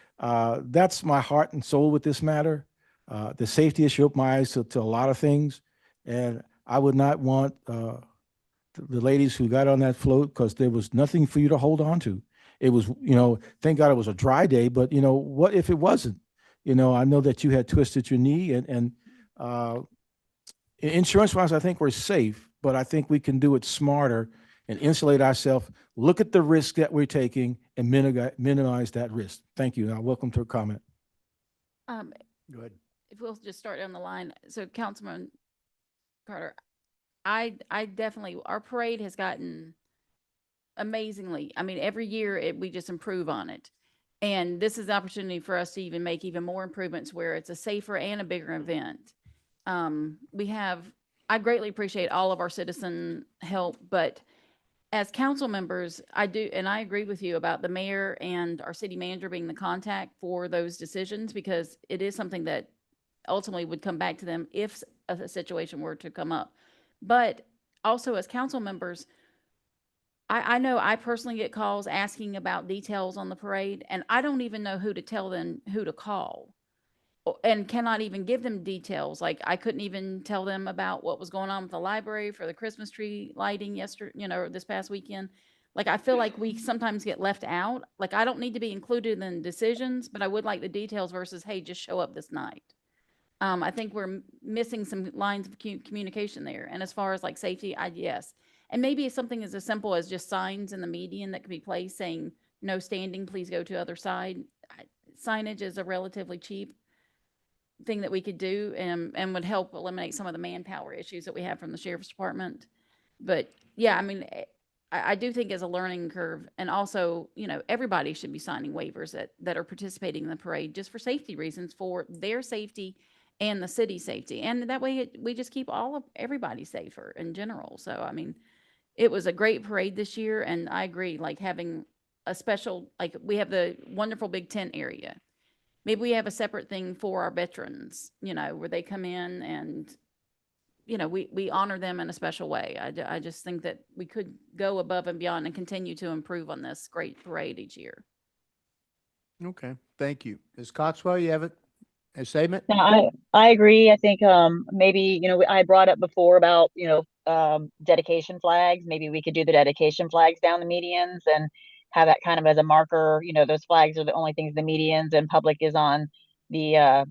that's my heart and soul with this matter. The safety issue opened my eyes to a lot of things, and I would not want the ladies who got on that float, because there was nothing for you to hold on to. It was, you know, thank God it was a dry day, but you know, what if it wasn't? You know, I know that you had twisted your knee, and insurance wise, I think we're safe, but I think we can do it smarter and insulate ourselves, look at the risk that we're taking and minimize that risk. Thank you. Now, welcome to a comment. Go ahead. If we'll just start down the line. So Councilman Carter, I definitely, our parade has gotten amazingly, I mean, every year we just improve on it. And this is the opportunity for us to even make even more improvements where it's a safer and a bigger event. I greatly appreciate all of our citizen help, but as council members, I do, and I agree with you about the mayor and our city manager being the contact for those decisions, because it is something that ultimately would come back to them if a situation were to come up. But also as council members, I know I personally get calls asking about details on the parade, and I don't even know who to tell them who to call, and cannot even give them details. Like I couldn't even tell them about what was going on with the library for the Christmas tree lighting this past weekend. Like I feel like we sometimes get left out. Like I don't need to be included in decisions, but I would like the details versus, hey, just show up this night. I think we're missing some lines of communication there. And as far as like safety, yes. And maybe it's something as simple as just signs in the median that could be placed saying, no standing, please go to other side. Signage is a relatively cheap thing that we could do and would help eliminate some of the manpower issues that we have from the sheriff's department. But yeah, I mean, I do think as a learning curve, and also, you know, everybody should be signing waivers that are participating in the parade just for safety reasons, for their safety and the city's safety. And that way we just keep everybody safer in general. So, I mean, it was a great parade this year, and I agree, like having a special, like we have the wonderful big tent area. Maybe we have a separate thing for our veterans, you know, where they come in and, you know, we honor them in a special way. I just think that we could go above and beyond and continue to improve on this great parade each year. Okay, thank you. Ms. Coxwell, you have a statement? No, I agree. I think maybe, you know, I brought up before about, you know, dedication flags. Maybe we could do the dedication flags down the medians and have that kind of as a marker. You know, those flags are the only things the medians, and public is on the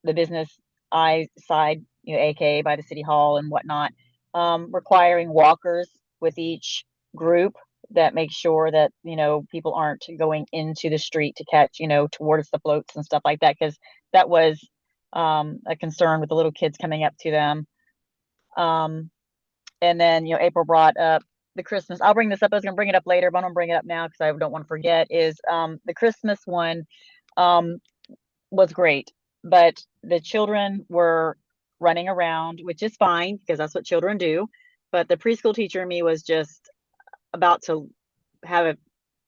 business side, you know, AKA by the city hall and whatnot. Requiring walkers with each group that makes sure that, you know, people aren't going into the street to catch, you know, towards the floats and stuff like that, because that was a concern with the little kids coming up to them. And then, you know, April brought up the Christmas. I'll bring this up. I was going to bring it up later, but I'm going to bring it up now because I don't want to forget. Is the Christmas one was great, but the children were running around, which is fine because that's what children do. But the preschool teacher in me was just about to have an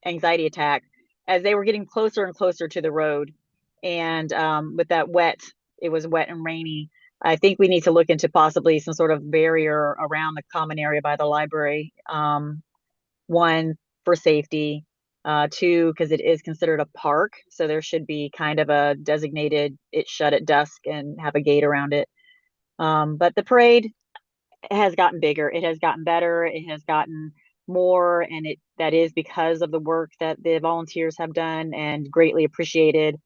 anxiety attack as they were getting closer and closer to the road. And with that it was wet and rainy. I think we need to look into possibly some sort of barrier around the common area by the library. One, for safety, Two, because it is considered a park, so there should be kind of a designated, it's shut at dusk and have a gate around it. But the parade has gotten bigger. It has gotten better. It has gotten more, and that is because of the work that the volunteers have done and greatly appreciated.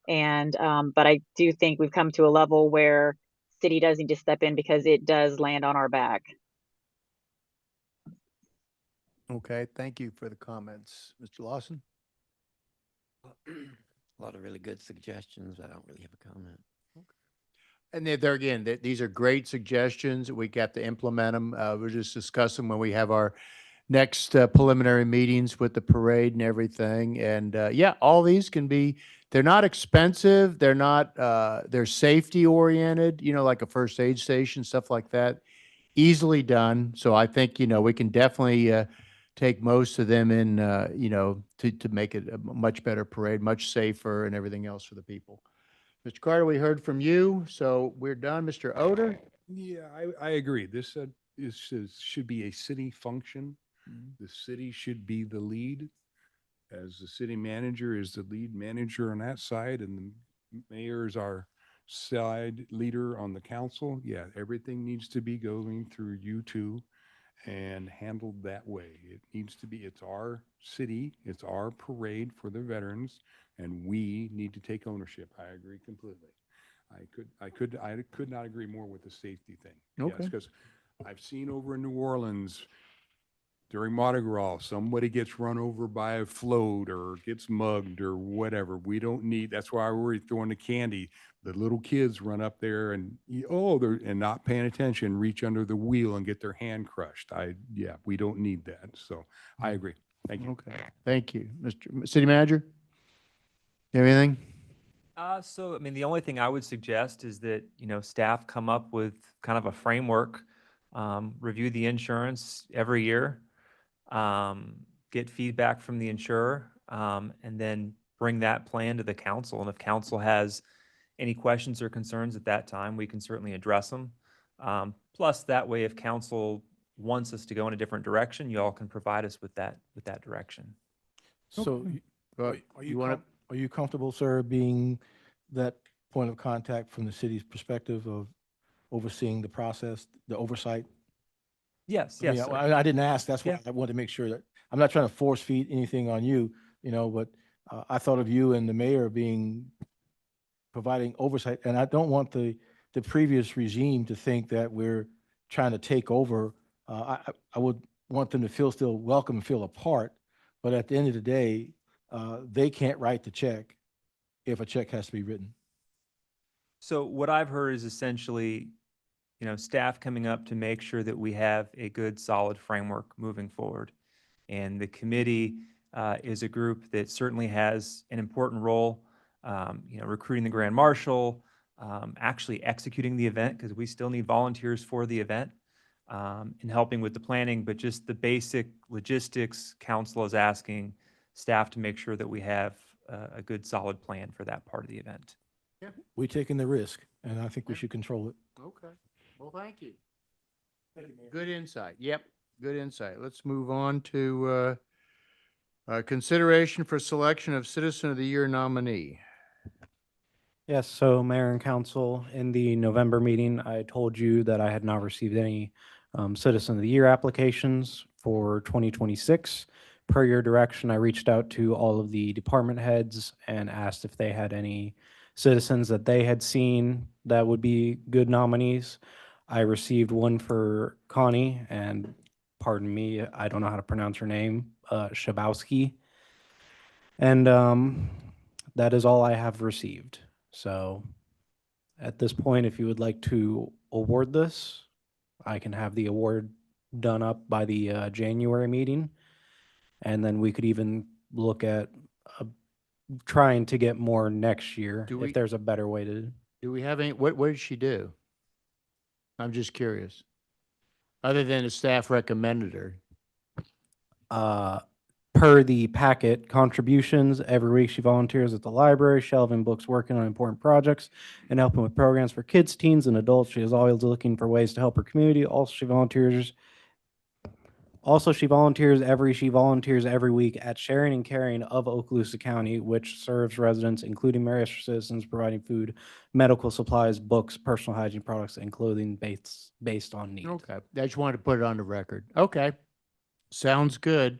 And but I do think we've come to a level where city does need to step in because it does land on our back. Okay, thank you for the comments. Mr. Lawson? A lot of really good suggestions. I don't really have a comment. And there again, these are great suggestions. We got to implement them. We'll just discuss them when we have our next preliminary meetings with the parade and everything. And yeah, all these can be, they're not expensive. They're not, they're safety oriented, like a first aid station, stuff like that. Easily done. So I think, we can definitely take most of them in, to make it a much better parade, much safer and everything else for the people. Mr. Carter, we heard from you, so we're done. Mr. Oder? Yeah, I agree. This should be a city function. The city should be the lead, as the city manager is the lead manager on that side, and the mayor is our side leader on the council. Yeah, everything needs to be going through you two and handled that way. It needs to be, it's our city, it's our parade for the veterans, and we need to take ownership. I agree completely. I could not agree more with the safety thing. Okay. Yes, because I've seen over in New Orleans during Mardi Gras, somebody gets run over by a float or gets mugged or whatever. We don't need, that's why we're throwing the candy. The little kids run up there and, and not paying attention, reach under the wheel and get their hand crushed. Yeah, we don't need that. So I agree. Thank you. Okay, thank you. Mr. City Manager? You have anything? So, I mean, the only thing I would suggest is that, staff come up with kind of a framework, review the insurance every year, get feedback from the insurer, and then bring that plan to the council. And if council has any questions or concerns at that time, we can certainly address them. Plus, that way, if council wants us to go in a different direction, you all can provide us with that direction. So Okay. You want to? are you comfortable, sir, being that point of contact from the city's perspective of overseeing the process, the oversight? Yes, I mean, yes, sir. I didn't ask, that's why Yeah. I wanted to make sure that, I'm not trying to force feed anything on you, but I thought of you and the mayor providing oversight, and I don't want the previous regime to think that we're trying to take over. I would want them to still welcome and feel a part, but at the end of the day, they can't write the check if a check has to be written. So what I've heard is essentially, staff coming up to make sure that we have a good, solid framework moving forward. And the committee is a group that certainly has an important role, recruiting the grand marshal, actually executing the event, because we still need volunteers for the event, and helping with the planning, but just the basic logistics, council is asking staff to make sure that we have a good, solid plan for that part of the event. Yeah. We're taking the risk, and I think we should control it. Okay. Well, thank you. Good insight. Yep, good insight. Let's move on to consideration for selection of Citizen of the Year nominee. Yes, so Mayor and Council, in the November meeting, I told you that I had not received any Citizen of the Year applications for 2026. Per your direction, I reached out to all of the department heads and asked if they had any citizens that they had seen that would be good nominees. I received one for Connie, and pardon me, I don't know how to pronounce her name, Shabowski. And that is all I have received. So at this point, if you would like to award this, I can have the award done up by the January meeting. And then we could even look at trying to get more next year Do we- if there's a better way to. Do we have any, what did she do? I'm just curious. Other than the staff recommended her. Per the packet contributions, every week she volunteers at the library, shelving books, working on important projects, and helping with programs for kids, teens, and adults. She is always looking for ways to help her community. Also, she volunteers Also, she volunteers every week at Sharing and Caring of Okaloosa County, which serves residents, including Mary Esther citizens, providing food, medical supplies, books, personal hygiene products, and clothing based on need. Okay, I just wanted to put it on the record. Okay, sounds good.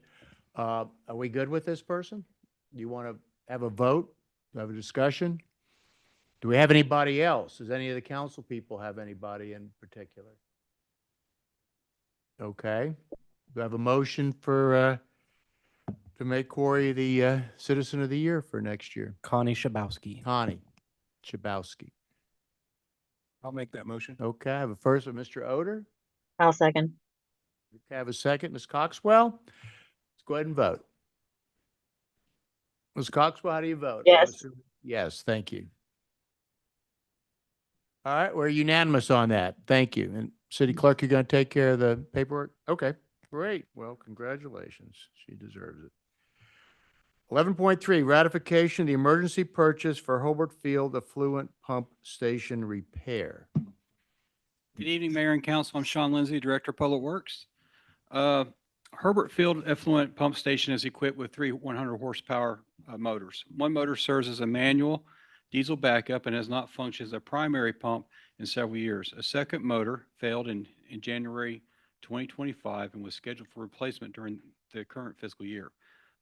Are we good with this person? Do you want to have a vote, have a discussion? Do we have anybody else? Does any of the council people have anybody in particular? Okay, do I have a motion for, to make Corey the Citizen of the Year for next year? Connie Shabowski. Connie Chabowski. I'll make that motion. Okay, I have a first with Mr. Odor. I'll second. Okay, I have a second, Ms. Coxwell. Let's go ahead and vote. Ms. Coxwell, how do you vote? I'm Yes. assuming- Yes, thank you. All right, we're unanimous on that. Thank you. And City Clerk, you're going to take care of the paperwork? Okay, great. Well, congratulations. She deserves it. 11.3, ratification of the emergency purchase for Hobart Field Affluent Pump Station repair. Good evening, Mayor and Council. I'm Sean Lindsay, Director of Public Works. Herbert Field Effluent Pump Station is equipped with three 100 horsepower motors. One motor serves as a manual diesel backup and has not functioned as a primary pump in several years. A second motor failed in January 2025 and was scheduled for replacement during the current fiscal year.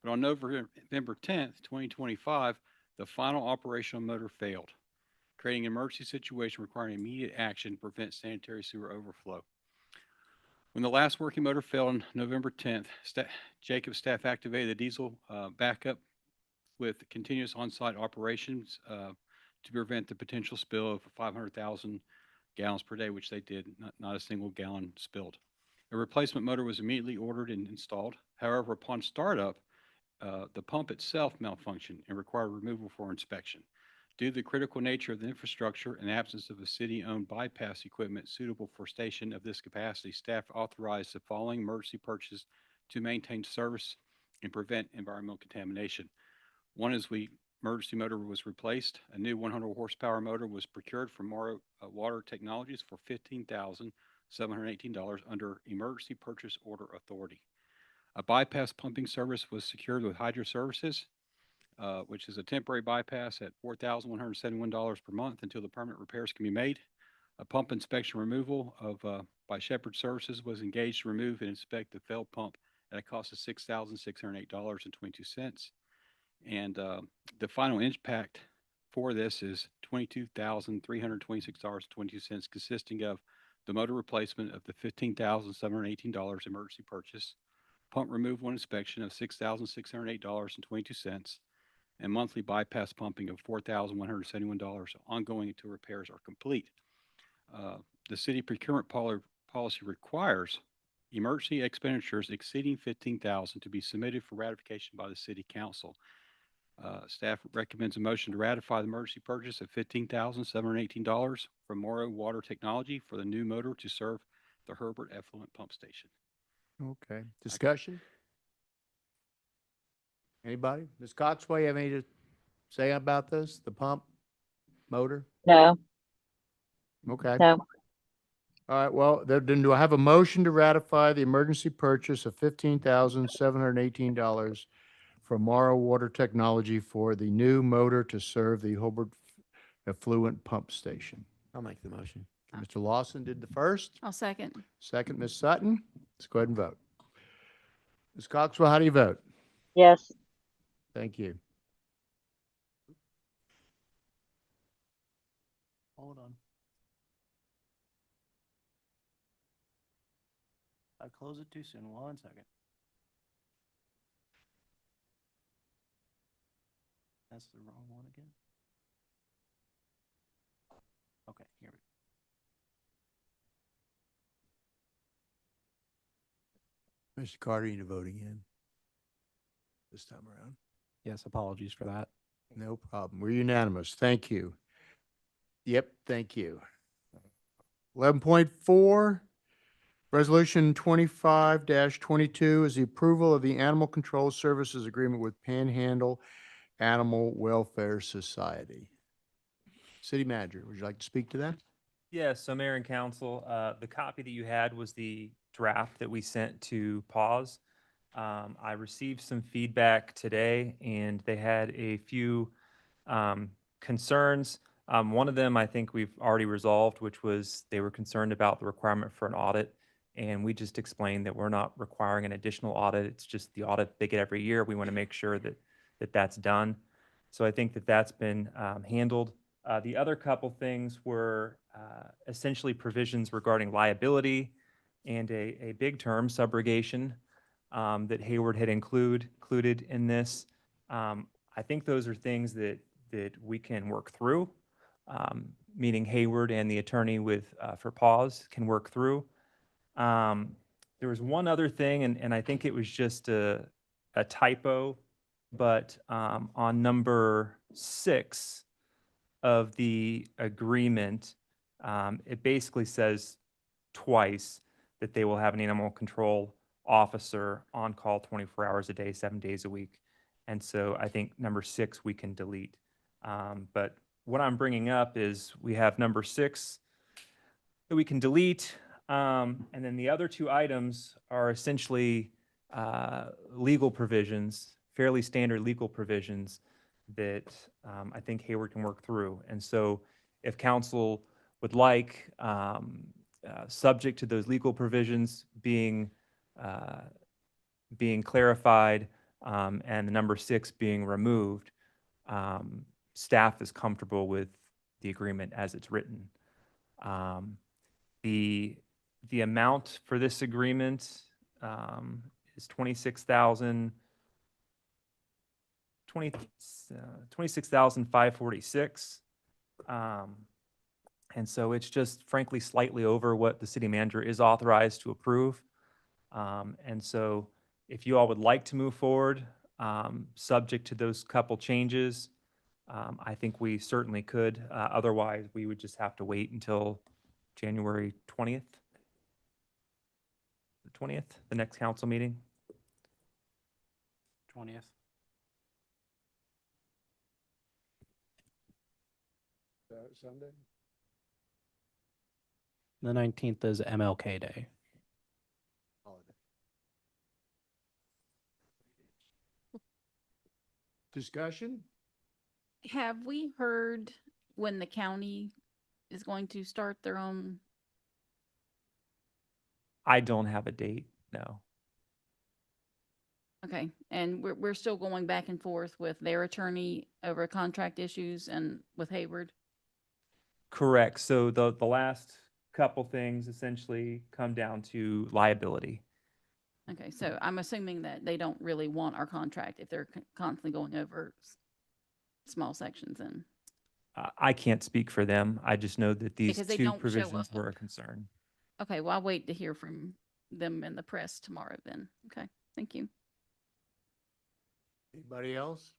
But on November 10th, 2025, the final operational motor failed, creating an emergency situation requiring immediate action to prevent sanitary sewer overflow. When the last working motor failed on November 10th, Jacob's staff activated the diesel backup with continuous on-site operations to prevent the potential spill of 500,000 gallons per day, which they did, not a single gallon spilled. A replacement motor was immediately ordered and installed. However, upon startup, the pump itself malfunctioned and required removal for inspection. Due to the critical nature of the infrastructure and absence of a city-owned bypass equipment suitable for station of this capacity, staff authorized the following emergency purchase to maintain service and prevent environmental contamination. One is emergency motor was replaced. A new 100 horsepower motor was procured from Morrow Water Technologies for $15,718 under Emergency Purchase Order Authority. A bypass pumping service was secured with Hydro Services, which is a temporary bypass at $4,171 per month until the permanent repairs can be made. A pump inspection removal by Shepherd Services was engaged to remove and inspect the failed pump at a cost of $6,608.22. And the final impact for this is $22,326.22, consisting of the motor replacement of the $15,718 emergency purchase, pump removal and inspection of $6,608.22, and monthly bypass pumping of $4,171 ongoing until repairs are complete. The city procurement policy requires emergency expenditures exceeding $15,000 to be submitted for ratification by the City Council. Staff recommends a motion to ratify the emergency purchase of $15,718 from Morrow Water Technology for the new motor to serve the Herbert Effluent Pump Station. Okay, discussion? Anybody? Ms. Coxwell, you have anything to say about this, the pump motor? No, Okay. no. All right, well, then do I have a motion to ratify the emergency purchase of $15,718 from Morrow Water Technology for the new motor to serve the Hobart Effluent Pump Station? I'll make the motion. Mr. Lawson did the first. I'll second. Second, Ms. Sutton. Let's go ahead and vote. Ms. Coxwell, how do you vote? Yes. Thank you. Hold on. I closed it too soon. 1 second. That's the wrong one again. Okay, here we go. Mr. Carter, you need to vote again this time around. Yes, apologies for that. No problem. We're unanimous. Thank you. Yep, thank you. 11.4, Resolution 25-22 is the approval of the Animal Control Services Agreement with Panhandle Animal Welfare Society. City Manager, would you like to speak to that? Yes, so Mayor and Council, the copy that you had was the draft that we sent to pause. I received some feedback today, and they had a few concerns. One of them I think we've already resolved, which was they were concerned about the requirement for an audit. And we just explained that we're not requiring an additional audit. It's just the audit they get every year. We want to make sure that that's done. So I think that that's been handled. The other couple things were essentially provisions regarding liability and a big term, subrogation, that Hayward had included in this. I think those are things that we can work through, meaning Hayward and the attorney with for pause can work through. There was one other thing, and I think it was just a typo, but on number 6 of the agreement, it basically says twice that they will have an animal control officer on call 24 hours a day, 7 days a week. And so I think number 6 we can delete. But what I'm bringing up is we have number 6 that we can delete. And then the other 2 items are essentially legal provisions, fairly standard legal provisions that I think Hayward can work through. And so if council would like, subject to those legal provisions being clarified and the number 6 being removed, staff is comfortable with the agreement as it's written. The amount for this agreement is $26,546. And so it's just frankly slightly over what the city manager is authorized to approve. And so if you all would like to move forward, subject to those couple changes, I think we certainly could. Otherwise, we would just have to wait until January 20th. The 20th, the next council meeting. 20th. Sunday? The 19th is MLK Day. Discussion? Have we heard when the county is going to start their own? I don't have a date, no. Okay, and we're still going back and forth with their attorney over contract issues and with Hayward? Correct. So the last couple things essentially come down to liability. Okay, so I'm assuming that they don't really want our contract if they're constantly going over small sections and. I can't speak for them. I just know that these Because they 2 don't show provisions up. were a concern. Okay, well, I'll wait to hear from them in the press tomorrow then. Okay, thank you. Anybody else?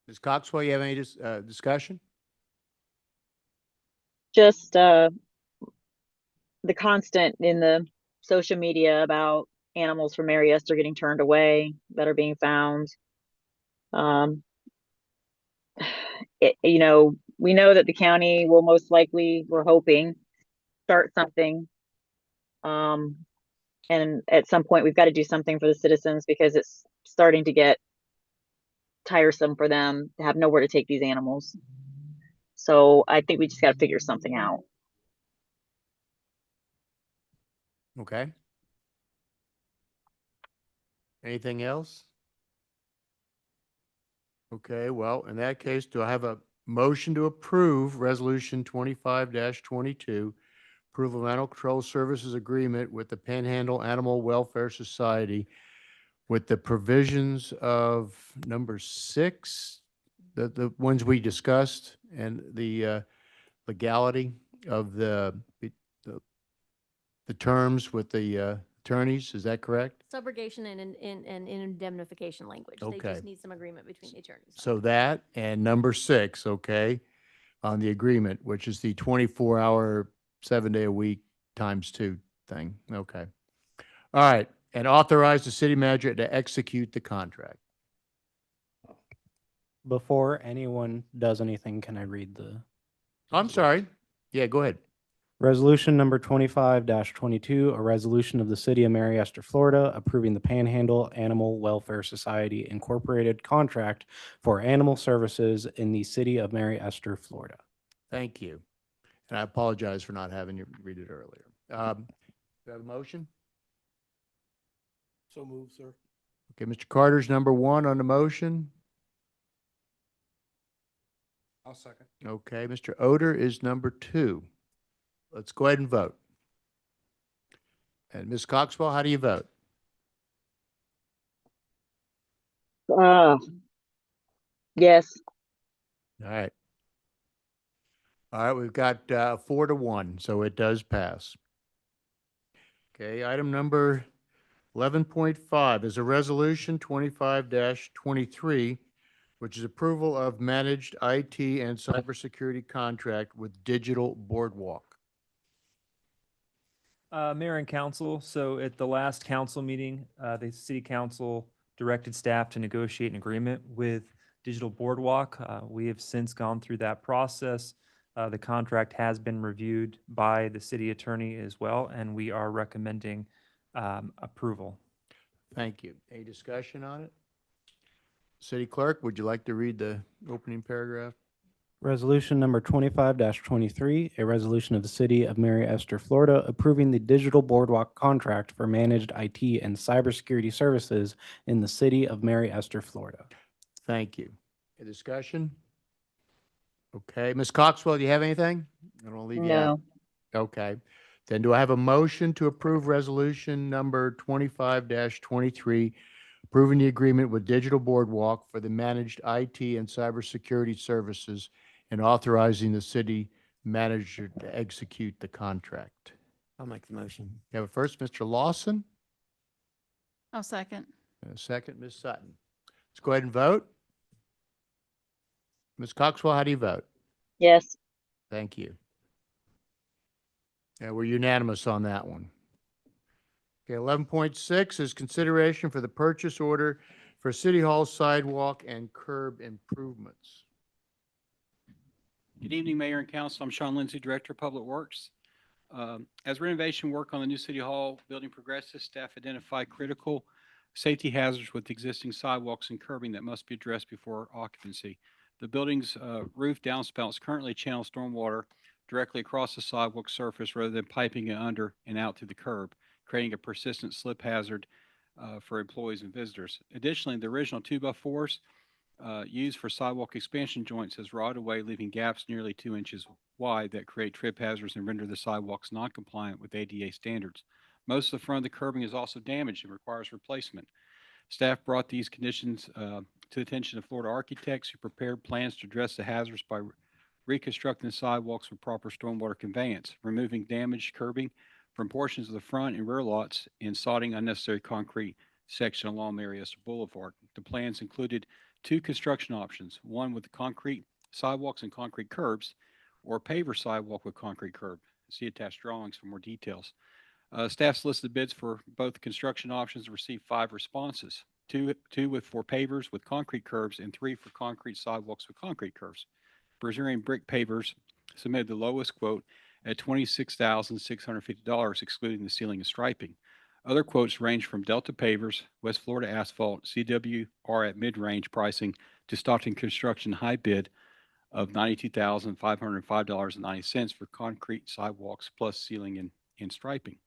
Ms. Coxwell, you have any discussion? Just the constant in the social media about animals from Mary Esther getting turned away that are being found. You know, we know that the county will most likely, we're hoping, start something. And at some point, we've got to do something for the citizens because it's starting to get tiresome for them to have nowhere to take these animals. So I think we just got to figure something out. Okay. Anything else? Okay, well, in that case, do I have a motion to approve Resolution 25-22, approval of animal control services agreement with the Panhandle Animal Welfare Society with the provisions of number 6, the ones we discussed, and the legality of the terms with the attorneys, is that correct? Subrogation and indemnification language. They Okay. just need some agreement between the attorneys. So that and number 6, okay, on the agreement, which is the 24-hour, 7-day-a-week ×2 thing. Okay. All right. And authorize the city manager to execute the contract. Before anyone does anything, can I read the? I'm sorry. Yeah, go ahead. Resolution number 25-22, a resolution of the City of Mary Esther, Florida, approving the Panhandle Animal Welfare Society Incorporated contract for animal services in the City of Mary Esther, Florida. Thank you. And I apologize for not having you read it earlier. Do you have a motion? So moved, sir. Okay, Mr. Carter's number one on the motion. I'll second. Okay, Mr. Odor is number two. Let's go ahead and vote. And Ms. Coxwell, how do you vote? Yes. All right. All right, we've got 4-1, so it does pass. Okay, item number 11.5 is a resolution 25-23, which is approval of managed IT and cybersecurity contract with Digital Boardwalk. Mayor and council, so at the last council meeting, the city council directed staff to negotiate an agreement with Digital Boardwalk. We have since gone through that process. The contract has been reviewed by the city attorney as well, and we are recommending approval. Thank you. Any discussion on it? City Clerk, would you like to read the opening paragraph? Resolution number 25-23, a resolution of the City of Mary Esther, Florida, approving the Digital Boardwalk contract for managed IT and cybersecurity services in the City of Mary Esther, Florida. Thank you. A discussion? Okay, Ms. Coxwell, do you have anything? I don't want to leave you out. No. Okay. Then do I have a motion to approve resolution number 25-23, approving the agreement with Digital Boardwalk for the managed IT and cybersecurity services and authorizing the city manager to execute the contract? I'll make the motion. You have a first, Mr. Lawson, I'll second. and a second, Ms. Sutton. Let's go ahead and vote. Ms. Coxwell, how do you vote? Yes. Thank you. Yeah, we're unanimous on that one. Okay, 11.6 is consideration for the purchase order for City Hall sidewalk and curb improvements. Good evening, Mayor and Council. I'm Sean Lindsay, Director of Public Works. As renovation work on the new City Hall building progresses, staff identify critical safety hazards with existing sidewalks and curbing that must be addressed before occupancy. The building's roof downspouts currently channel stormwater directly across the sidewalk surface rather than piping it under and out to the curb, creating a persistent slip hazard for employees and visitors. Additionally, the original 2x4s used for sidewalk expansion joints has rotted away, leaving gaps nearly 2 inches wide that create trip hazards and render the sidewalks non-compliant with ADA standards. Most of the front of the curbing is also damaged and requires replacement. Staff brought these conditions to the attention of Florida architects who prepared plans to address the hazards by reconstructing the sidewalks with proper stormwater conveyance, removing damaged curbing from portions of the front and rear lots, and sodding unnecessary concrete section along Mary Esther Boulevard. The plans included 2 construction options, one with concrete sidewalks and concrete curbs, or paver sidewalk with concrete curb. See attached drawings for more details. Staff solicited bids for both construction options and received 5 responses, two for pavers with concrete curbs and 3 for concrete sidewalks with concrete curves. Brazilian brick pavers submitted the lowest quote at $26,650, excluding the ceiling and striping. Other quotes range from Delta Pavers, West Florida Asphalt, CWR at mid-range pricing, to Stockton Construction high bid of $92,505.90 for concrete sidewalks plus ceiling and striping.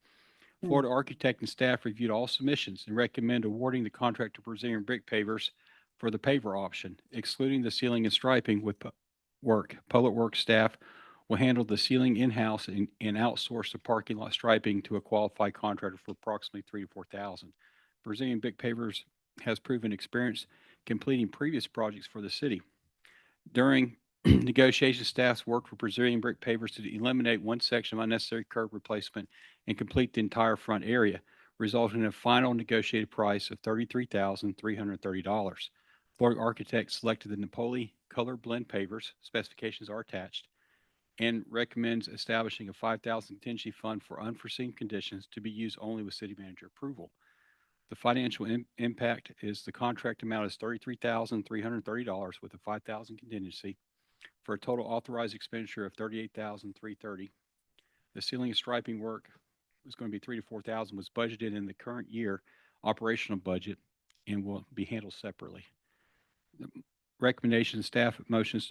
Florida architect and staff reviewed all submissions and recommend awarding the contract to Brazilian brick pavers for the paver option, excluding the ceiling and striping with work. Public Works staff will handle the ceiling in-house and outsource the parking lot striping to a qualified contractor for approximately $3,000 to $4,000. Brazilian brick pavers has proven experience completing previous projects for the city. During negotiation, staffs worked with Brazilian brick pavers to eliminate one section of unnecessary curb replacement and complete the entire front area, resulting in a final negotiated price of $33,330. Florida architects selected the Napoli color blend pavers, specifications are attached, and recommends establishing a $5,000 contingency fund for unforeseen conditions to be used only with city manager approval. The financial impact is the contract amount is $33,330 with a $5,000 contingency for a total authorized expenditure of $38,330. The ceiling and striping work was going to be 3 to 4,000, was budgeted in the current year operational budget and will be handled separately. The recommendation, staff motions,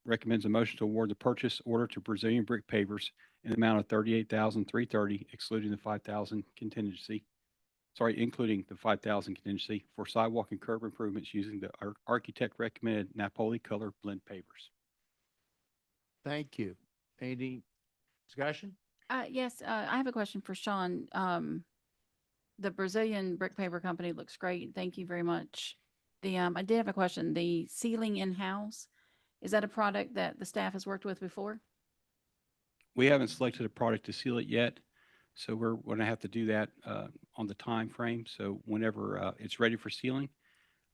recommends a motion to award the purchase order to Brazilian Brick Pavers in the amount of $38,330, excluding the 5,000 contingency. Sorry, including the 5,000 contingency for sidewalk and curb improvements using the architect recommended Napoli color blend pavers. Thank you. Any discussion? Yes, I have a question for Sean. The Brazilian brick paver company looks great. Thank you very much. I did have a question. The ceiling in-house, is that a product that the staff has worked with before? We haven't selected a product to seal it yet, so we're going to have to do that on the time frame. So whenever it's ready for sealing,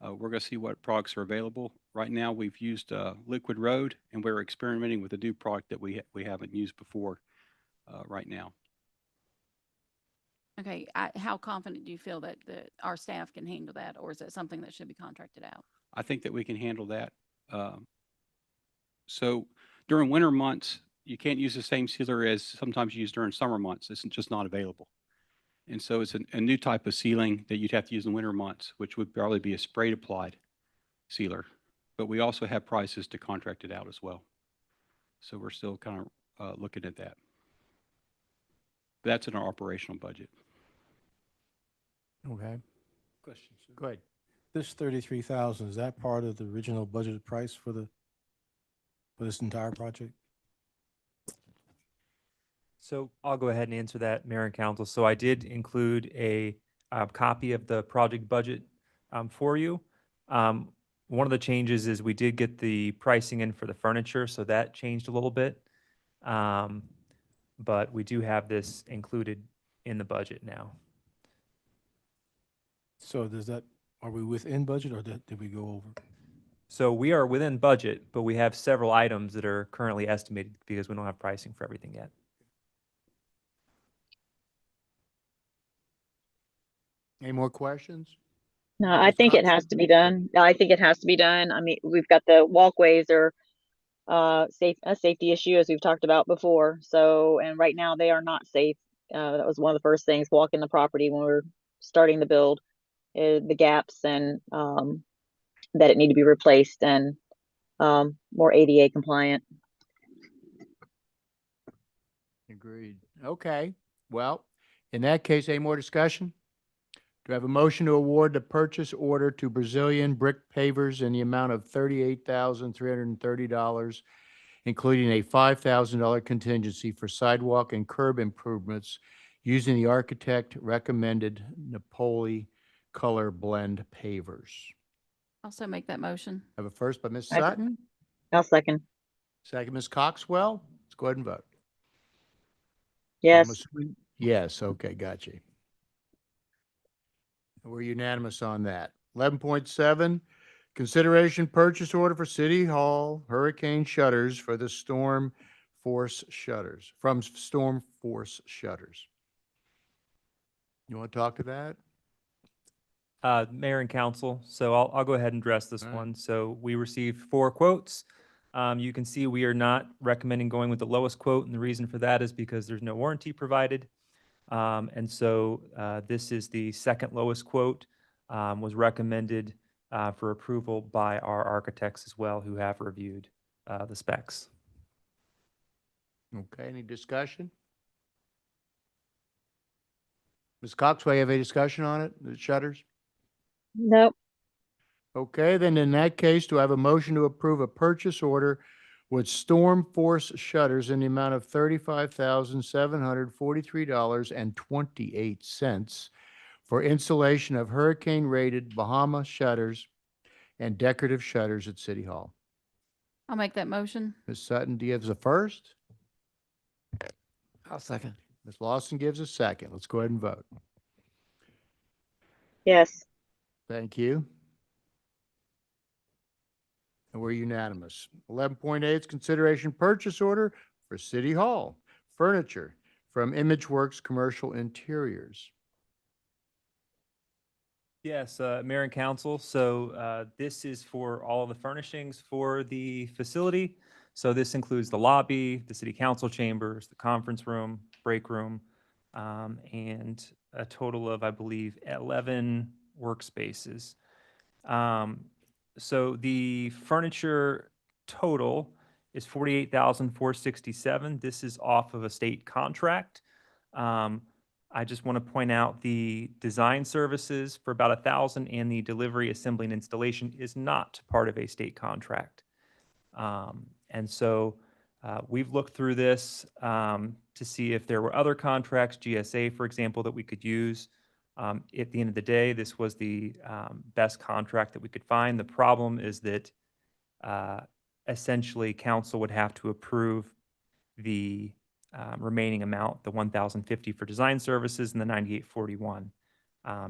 we're going to see what products are available. Right now, we've used Liquid Road, and we're experimenting with a new product that we haven't used before right now. Okay, how confident do you feel that our staff can handle that, or is it something that should be contracted out? I think that we can handle that. So during winter months, you can't use the same sealer as sometimes used during summer months. It's just not available. And so it's a new type of sealing that you'd have to use in winter months, which would probably be a sprayed applied sealer. But we also have prices to contract it out as well. So we're still kind of looking at that. That's in our operational budget. Okay. Question. Go ahead. This 33,000, is that part of the original budgeted price for this entire project? So I'll go ahead and answer that, Mayor and Council. So I did include a copy of the project budget for you. One of the changes is we did get the pricing in for the furniture, so that changed a little bit. But we do have this included in the budget now. So are we within budget or did we go over? So we are within budget, but we have several items that are currently estimated because we don't have pricing for everything yet. Any more questions? No, I Ms. think it Cox? has to be done. I think it has to be done. I mean, we've got the walkways are a safety issue as we've talked about before. So, and right now they are not safe. That was one of the first things walking the property when we were starting the build, the gaps and that it need to be replaced and more ADA compliant. Agreed. Okay. Well, in that case, any more discussion? Do I have a motion to award the purchase order to Brazilian Brick Pavers in the amount of $38,330, including a $5,000 contingency for sidewalk and curb improvements using the architect recommended Napoli color blend pavers? Also make that motion. I have a first by Ms. I- Sutton, I'll second. second Ms. Coxwell. Let's go ahead and vote. I'm Yes. assuming- Yes, okay, got you. We're unanimous on that. 11.7, consideration purchase order for City Hall hurricane shutters for the storm force shutters, from storm force shutters. You want to talk to that? Mayor and Council, so I'll go ahead and address this All right. one. So we received 4 quotes. You can see we are not recommending going with the lowest quote, and the reason for that is because there's no warranty provided. And so this is the second lowest quote, was recommended for approval by our architects as well, who have reviewed the specs. Okay, any discussion? Ms. Coxwell, you have any discussion on it, the shutters? Nope. Okay, then in that case, do I have a motion to approve a purchase order with storm force shutters in the amount of $35,743.28 for installation of hurricane-rated Bahama shutters and decorative shutters at City Hall? I'll make that motion. Ms. Sutton gives a first. I'll second. Ms. Lawson gives a second. Let's go ahead and vote. Yes. Thank you. And we're unanimous. 11.8 is consideration purchase order for City Hall furniture from ImageWorks Commercial Interiors. Yes, Mayor and Council, so this is for all of the furnishings for the facility. So this includes the lobby, the city council chambers, the conference room, break room, and a total of, I believe, 11 workspaces. So the furniture total is 48,467. This is off of a state contract. I just want to point out the design services for about 1,000 and the delivery, assembly, and installation is not part of a state contract. And so we've looked through this to see if there were other contracts, GSA, for example, that we could use. At the end of the day, this was the best contract that we could find. The problem is that essentially council would have to approve the remaining amount, the 1,050 for design services and the 9,841.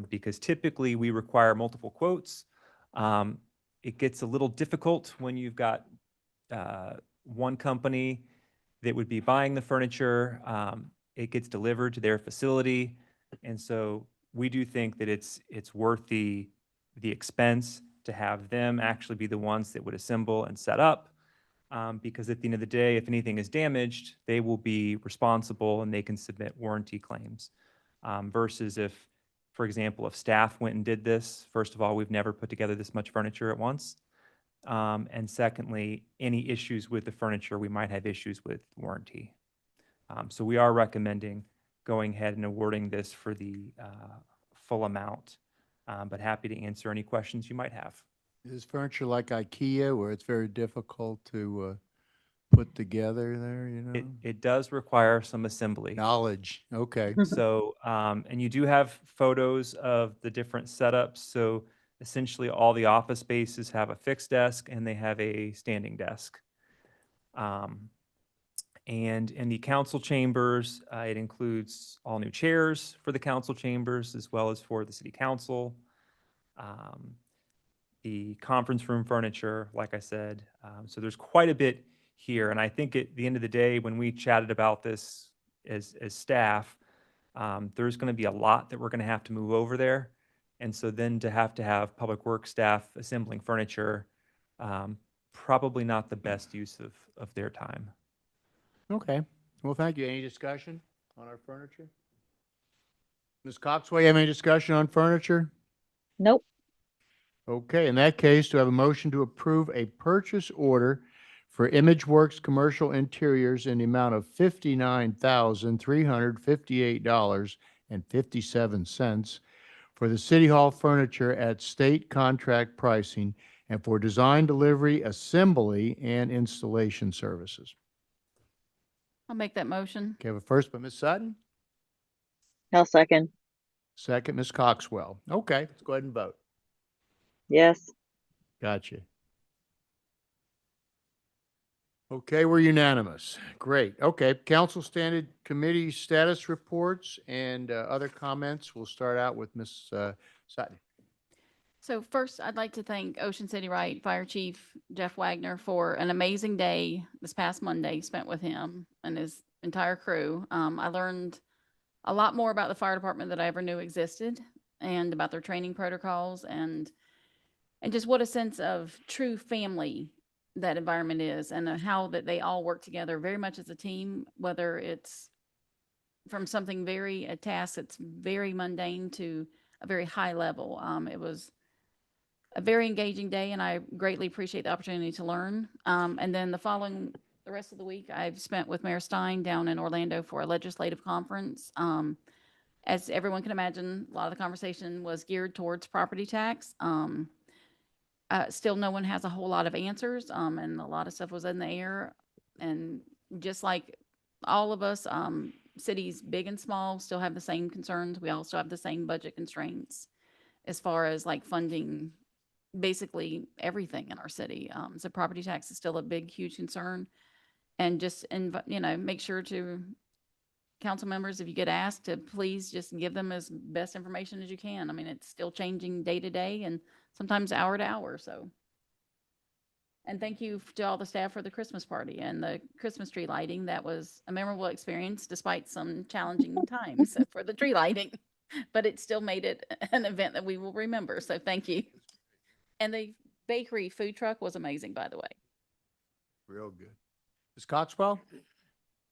Because typically we require multiple quotes. It gets a little difficult when you've got one company that would be buying the furniture. It gets delivered to their facility. And so we do think that it's worth the expense to have them actually be the ones that would assemble and set up. Because at the end of the day, if anything is damaged, they will be responsible and they can submit warranty claims. Versus if, for example, if staff went and did this, first of all, we've never put together this much furniture at once. And secondly, any issues with the furniture, we might have issues with warranty. So we are recommending going ahead and awarding this for the full amount, but happy to answer any questions you might have. Is furniture like IKEA where it's very difficult to put together there, you know? It does require some assembly. Knowledge, okay. So, and you do have photos of the different setups. So essentially all the office spaces have a fixed desk and they have a standing desk. And in the council chambers, it includes all new chairs for the council chambers as well as for the city council. The conference room furniture, like I said. So there's quite a bit here. And I think at the end of the day, when we chatted about this as staff, there's going to be a lot that we're going to have to move over there. And so then to have public works staff assembling furniture, probably not the best use of their time. Okay, well, thank you. Any discussion on our furniture? Ms. Coxway, you have any discussion on furniture? Nope. Okay, in that case, do I have a motion to approve a purchase order for ImageWorks Commercial Interiors in the amount of $59,358.57 for the City Hall furniture at state contract pricing and for design, delivery, assembly, and installation services? I'll make that motion. Okay, I have a first by Ms. Sutton, I'll second. second Ms. Coxwell. Okay, let's go ahead and vote. Yes. Gotcha. Okay, we're unanimous. Great. Okay, council standard committee status reports and other comments. We'll start out with Ms. Sutton. So first, I'd like to thank Ocean City Wright Fire Chief Jeff Wagner for an amazing day this past Monday spent with him and his entire crew. I learned a lot more about the fire department than I ever knew existed and about their training protocols and just what a sense of true family that environment is and how that they all work together very much as a team, whether it's from something a task that's very mundane to a very high level. It was a very engaging day and I greatly appreciate the opportunity to learn. And then the rest of the week I've spent with Mayor Stein down in Orlando for a legislative conference. As everyone can imagine, a lot of the conversation was geared towards property tax. Still, no one has a whole lot of answers, and a lot of stuff was in the air. And just like all of us, cities big and small still have the same concerns. We also have the same budget constraints as far as like funding basically everything in our city. So property tax is still a big, huge concern. And just, make sure to council members, if you get asked, to please just give them as best information as you can. I mean, it's still changing day to day and sometimes hour to hour, so. And thank you to all the staff for the Christmas party and the Christmas tree lighting. That was a memorable experience despite some challenging times for the tree lighting. But it still made it an event that we will remember, so thank you. And the bakery food truck was amazing, by the way. Real good. Ms. Coxwell?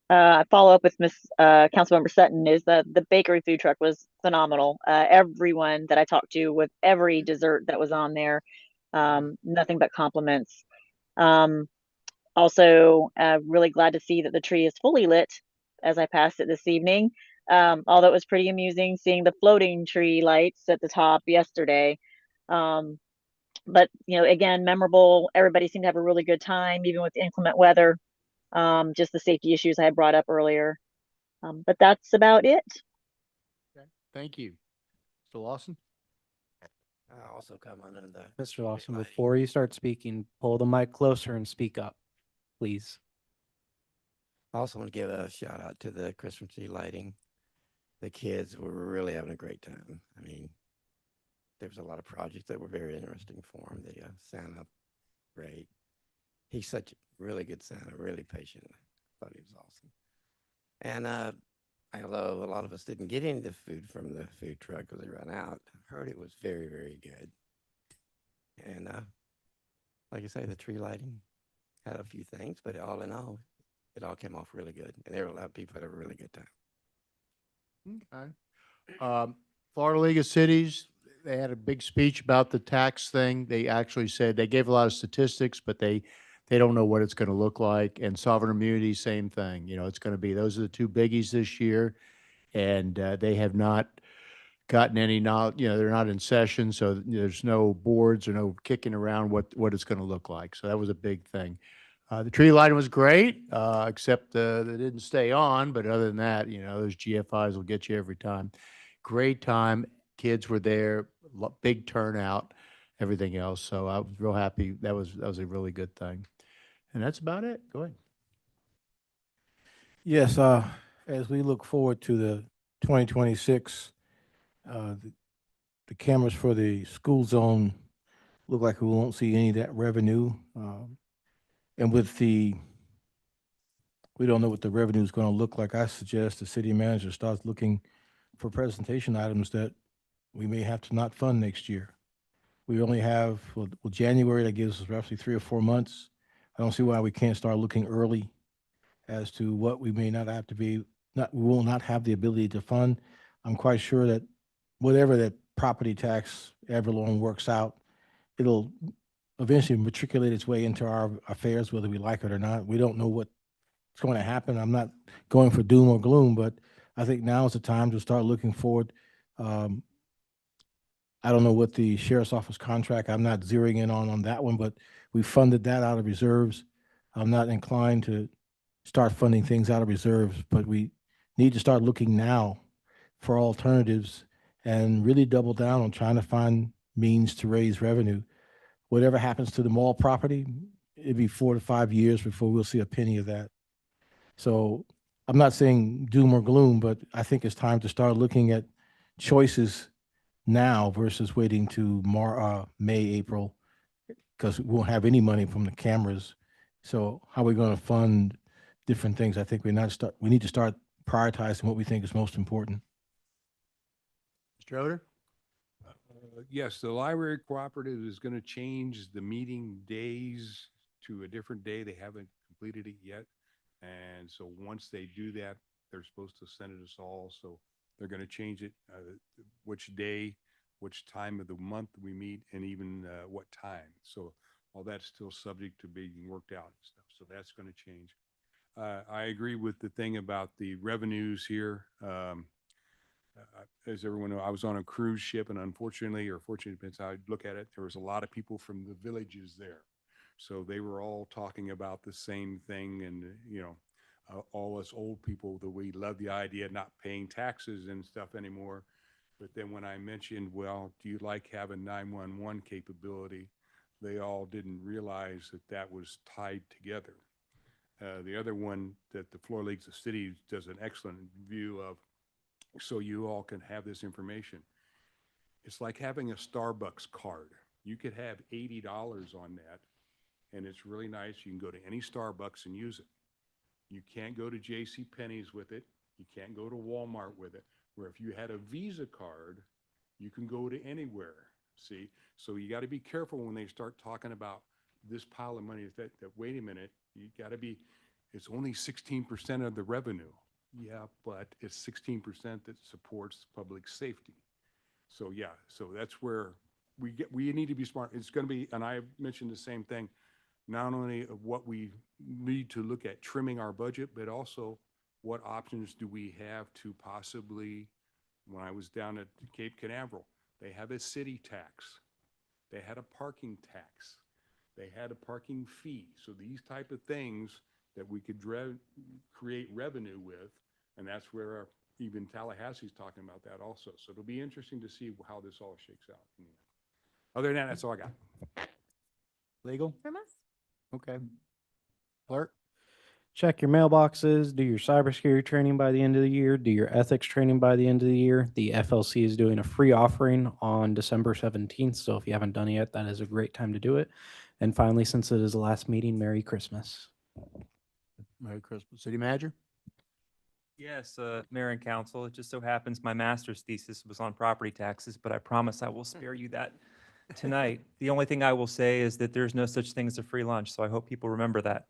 I follow up with Miss Councilmember Sutton is the bakery food truck was phenomenal. Everyone that I talked to with every dessert that was on there, nothing but compliments. Um, Also, really glad to see that the tree is fully lit as I passed it this evening. Although it was pretty amusing seeing the floating tree lights at the top yesterday. Um, but again, memorable. Everybody seemed to have a really good time, even with inclement weather. Just the safety issues I had brought up earlier. But that's about it. Okay, thank you. Mr. Lawson? I also come under the. Mr. Lawson, lighting. before you start speaking, pull the mic closer and speak up, please. I also want to give a shout out to the Christmas tree lighting. The kids were really having a great time. I mean, there was a lot of projects that were very interesting for them. The Santa, great. He's such a really good Santa, really patient. I thought he was awesome. And although a lot of us didn't get any of the food from the food truck because they ran out, I heard it was very, very good. And like I say, the tree lighting had a few things, but all in all, it all came off really good. And there were a lot of people that had a really good time. Okay. Florida League of Cities, they had a big speech about the tax thing. They actually said they gave a lot of statistics, but they don't know what it's going to look like. And sovereign immunity, same thing. It's going to be, those are the two biggies this year. And they have not gotten any knowledge, they're not in session. So there's no boards or no kicking around what it's going to look like. So that was a big thing. The tree lighting was great, except they didn't stay on. But other than that, those GFIs will get you every time. Great time. Kids were there, big turnout, everything else. So I was real happy. That was a really good thing. And that's about it. Go ahead. Yes, as we look forward to the 2026, the cameras for the school zone look like we won't see any of that revenue. And we don't know what the revenue is going to look like. I suggest the city manager starts looking for presentation items that we may have to not fund next year. We only have, January, that gives us roughly 3 or 4 months. I don't see why we can't start looking early as to what we may not have to we will not have the ability to fund. I'm quite sure that whatever that property tax ever long works out, it'll eventually matriculate its way into our affairs, whether we like it or not. We don't know what's going to happen. I'm not going for doom or gloom, but I think now is the time to start looking forward. I don't know what the sheriff's office contract, I'm not zeroing in on that one, but we funded that out of reserves. I'm not inclined to start funding things out of reserves, but we need to start looking now for alternatives and really double down on trying to find means to raise revenue. Whatever happens to the mall property, it'd be 4 to 5 years before we'll see a penny of that. So I'm not saying doom or gloom, but I think it's time to start looking at choices now versus waiting to May, April, because we won't have any money from the cameras. So how are we going to fund different things? I think we need to start prioritizing what we think is most important. Mr. Yoder? Yes, the library cooperative is going to change the meeting days to a different day. They haven't completed it yet. And so once they do that, they're supposed to send it us all. So they're going to change it, which day, which time of the month we meet, and even what time. So all that's still subject to being worked out and stuff. So that's going to change. I agree with the thing about the revenues here. As everyone knows, I was on a cruise ship, and unfortunately, or fortunately, depends how you look at it, there was a lot of people from the villages there. So they were all talking about the same thing, and all us old people, that we love the idea of not paying taxes and stuff anymore. But then when I mentioned, well, do you like having 911 capability? They all didn't realize that that was tied together. The other one that the Florida Leagues of Cities does an excellent view of, so you all can have this information. It's like having a Starbucks card. You could have $80 on that, and it's really nice. You can go to any Starbucks and use it. You can't go to J.C. Penney's with it. You can't go to Walmart with it. Where if you had a Visa card, you can go to anywhere. See? So you got to be careful when they start talking about this pile of money that wait a minute, you got to be, it's only 16% of the revenue. Yeah, but it's 16% that supports public safety. So yeah, so that's where we need to be smart. It's going to be, and I mentioned the same thing, not only of what we need to look at trimming our budget, but also what options do we have to possibly, when I was down at Cape Canaveral, they have a city tax. They had a parking tax. They had a parking fee. So these type of things that we could create revenue with, and that's where even Tallahassee's talking about that also. So it'll be interesting to see how this all shakes out. Other than that, that's all I got. Legal? From us? Okay. Clerk? Check your mailboxes, do your cybersecurity training by the end of the year, do your ethics training by the end of the year. The FLC is doing a free offering on December 17th. So if you haven't done it yet, that is a great time to do it. And finally, since it is the last meeting, Merry Christmas. Merry Christmas. City Manager? Yes, Mayor and Council, it just so happens my master's thesis was on property taxes, but I promise I will spare you that tonight. The only thing I will say is that there's no such thing as a free lunch, so I hope people remember that.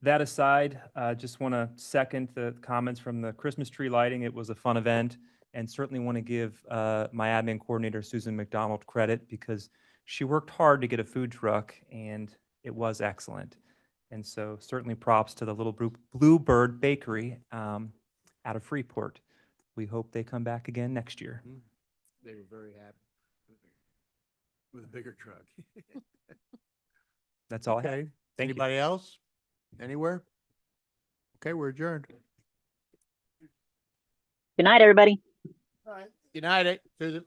That aside, just want to second the comments from the Christmas tree lighting. It was a fun event, and certainly want to give my admin coordinator, Susan McDonald, credit because she worked hard to get a food truck, and it was excellent. And so certainly props to the Little Bluebird Bakery out of Freeport. We hope they come back again next year. They were very happy with a bigger truck. That's all I have. Okay. Thank you. Anybody else? Anywhere? Okay, we're adjourned. Good night, everybody. All right. Good night, Susan.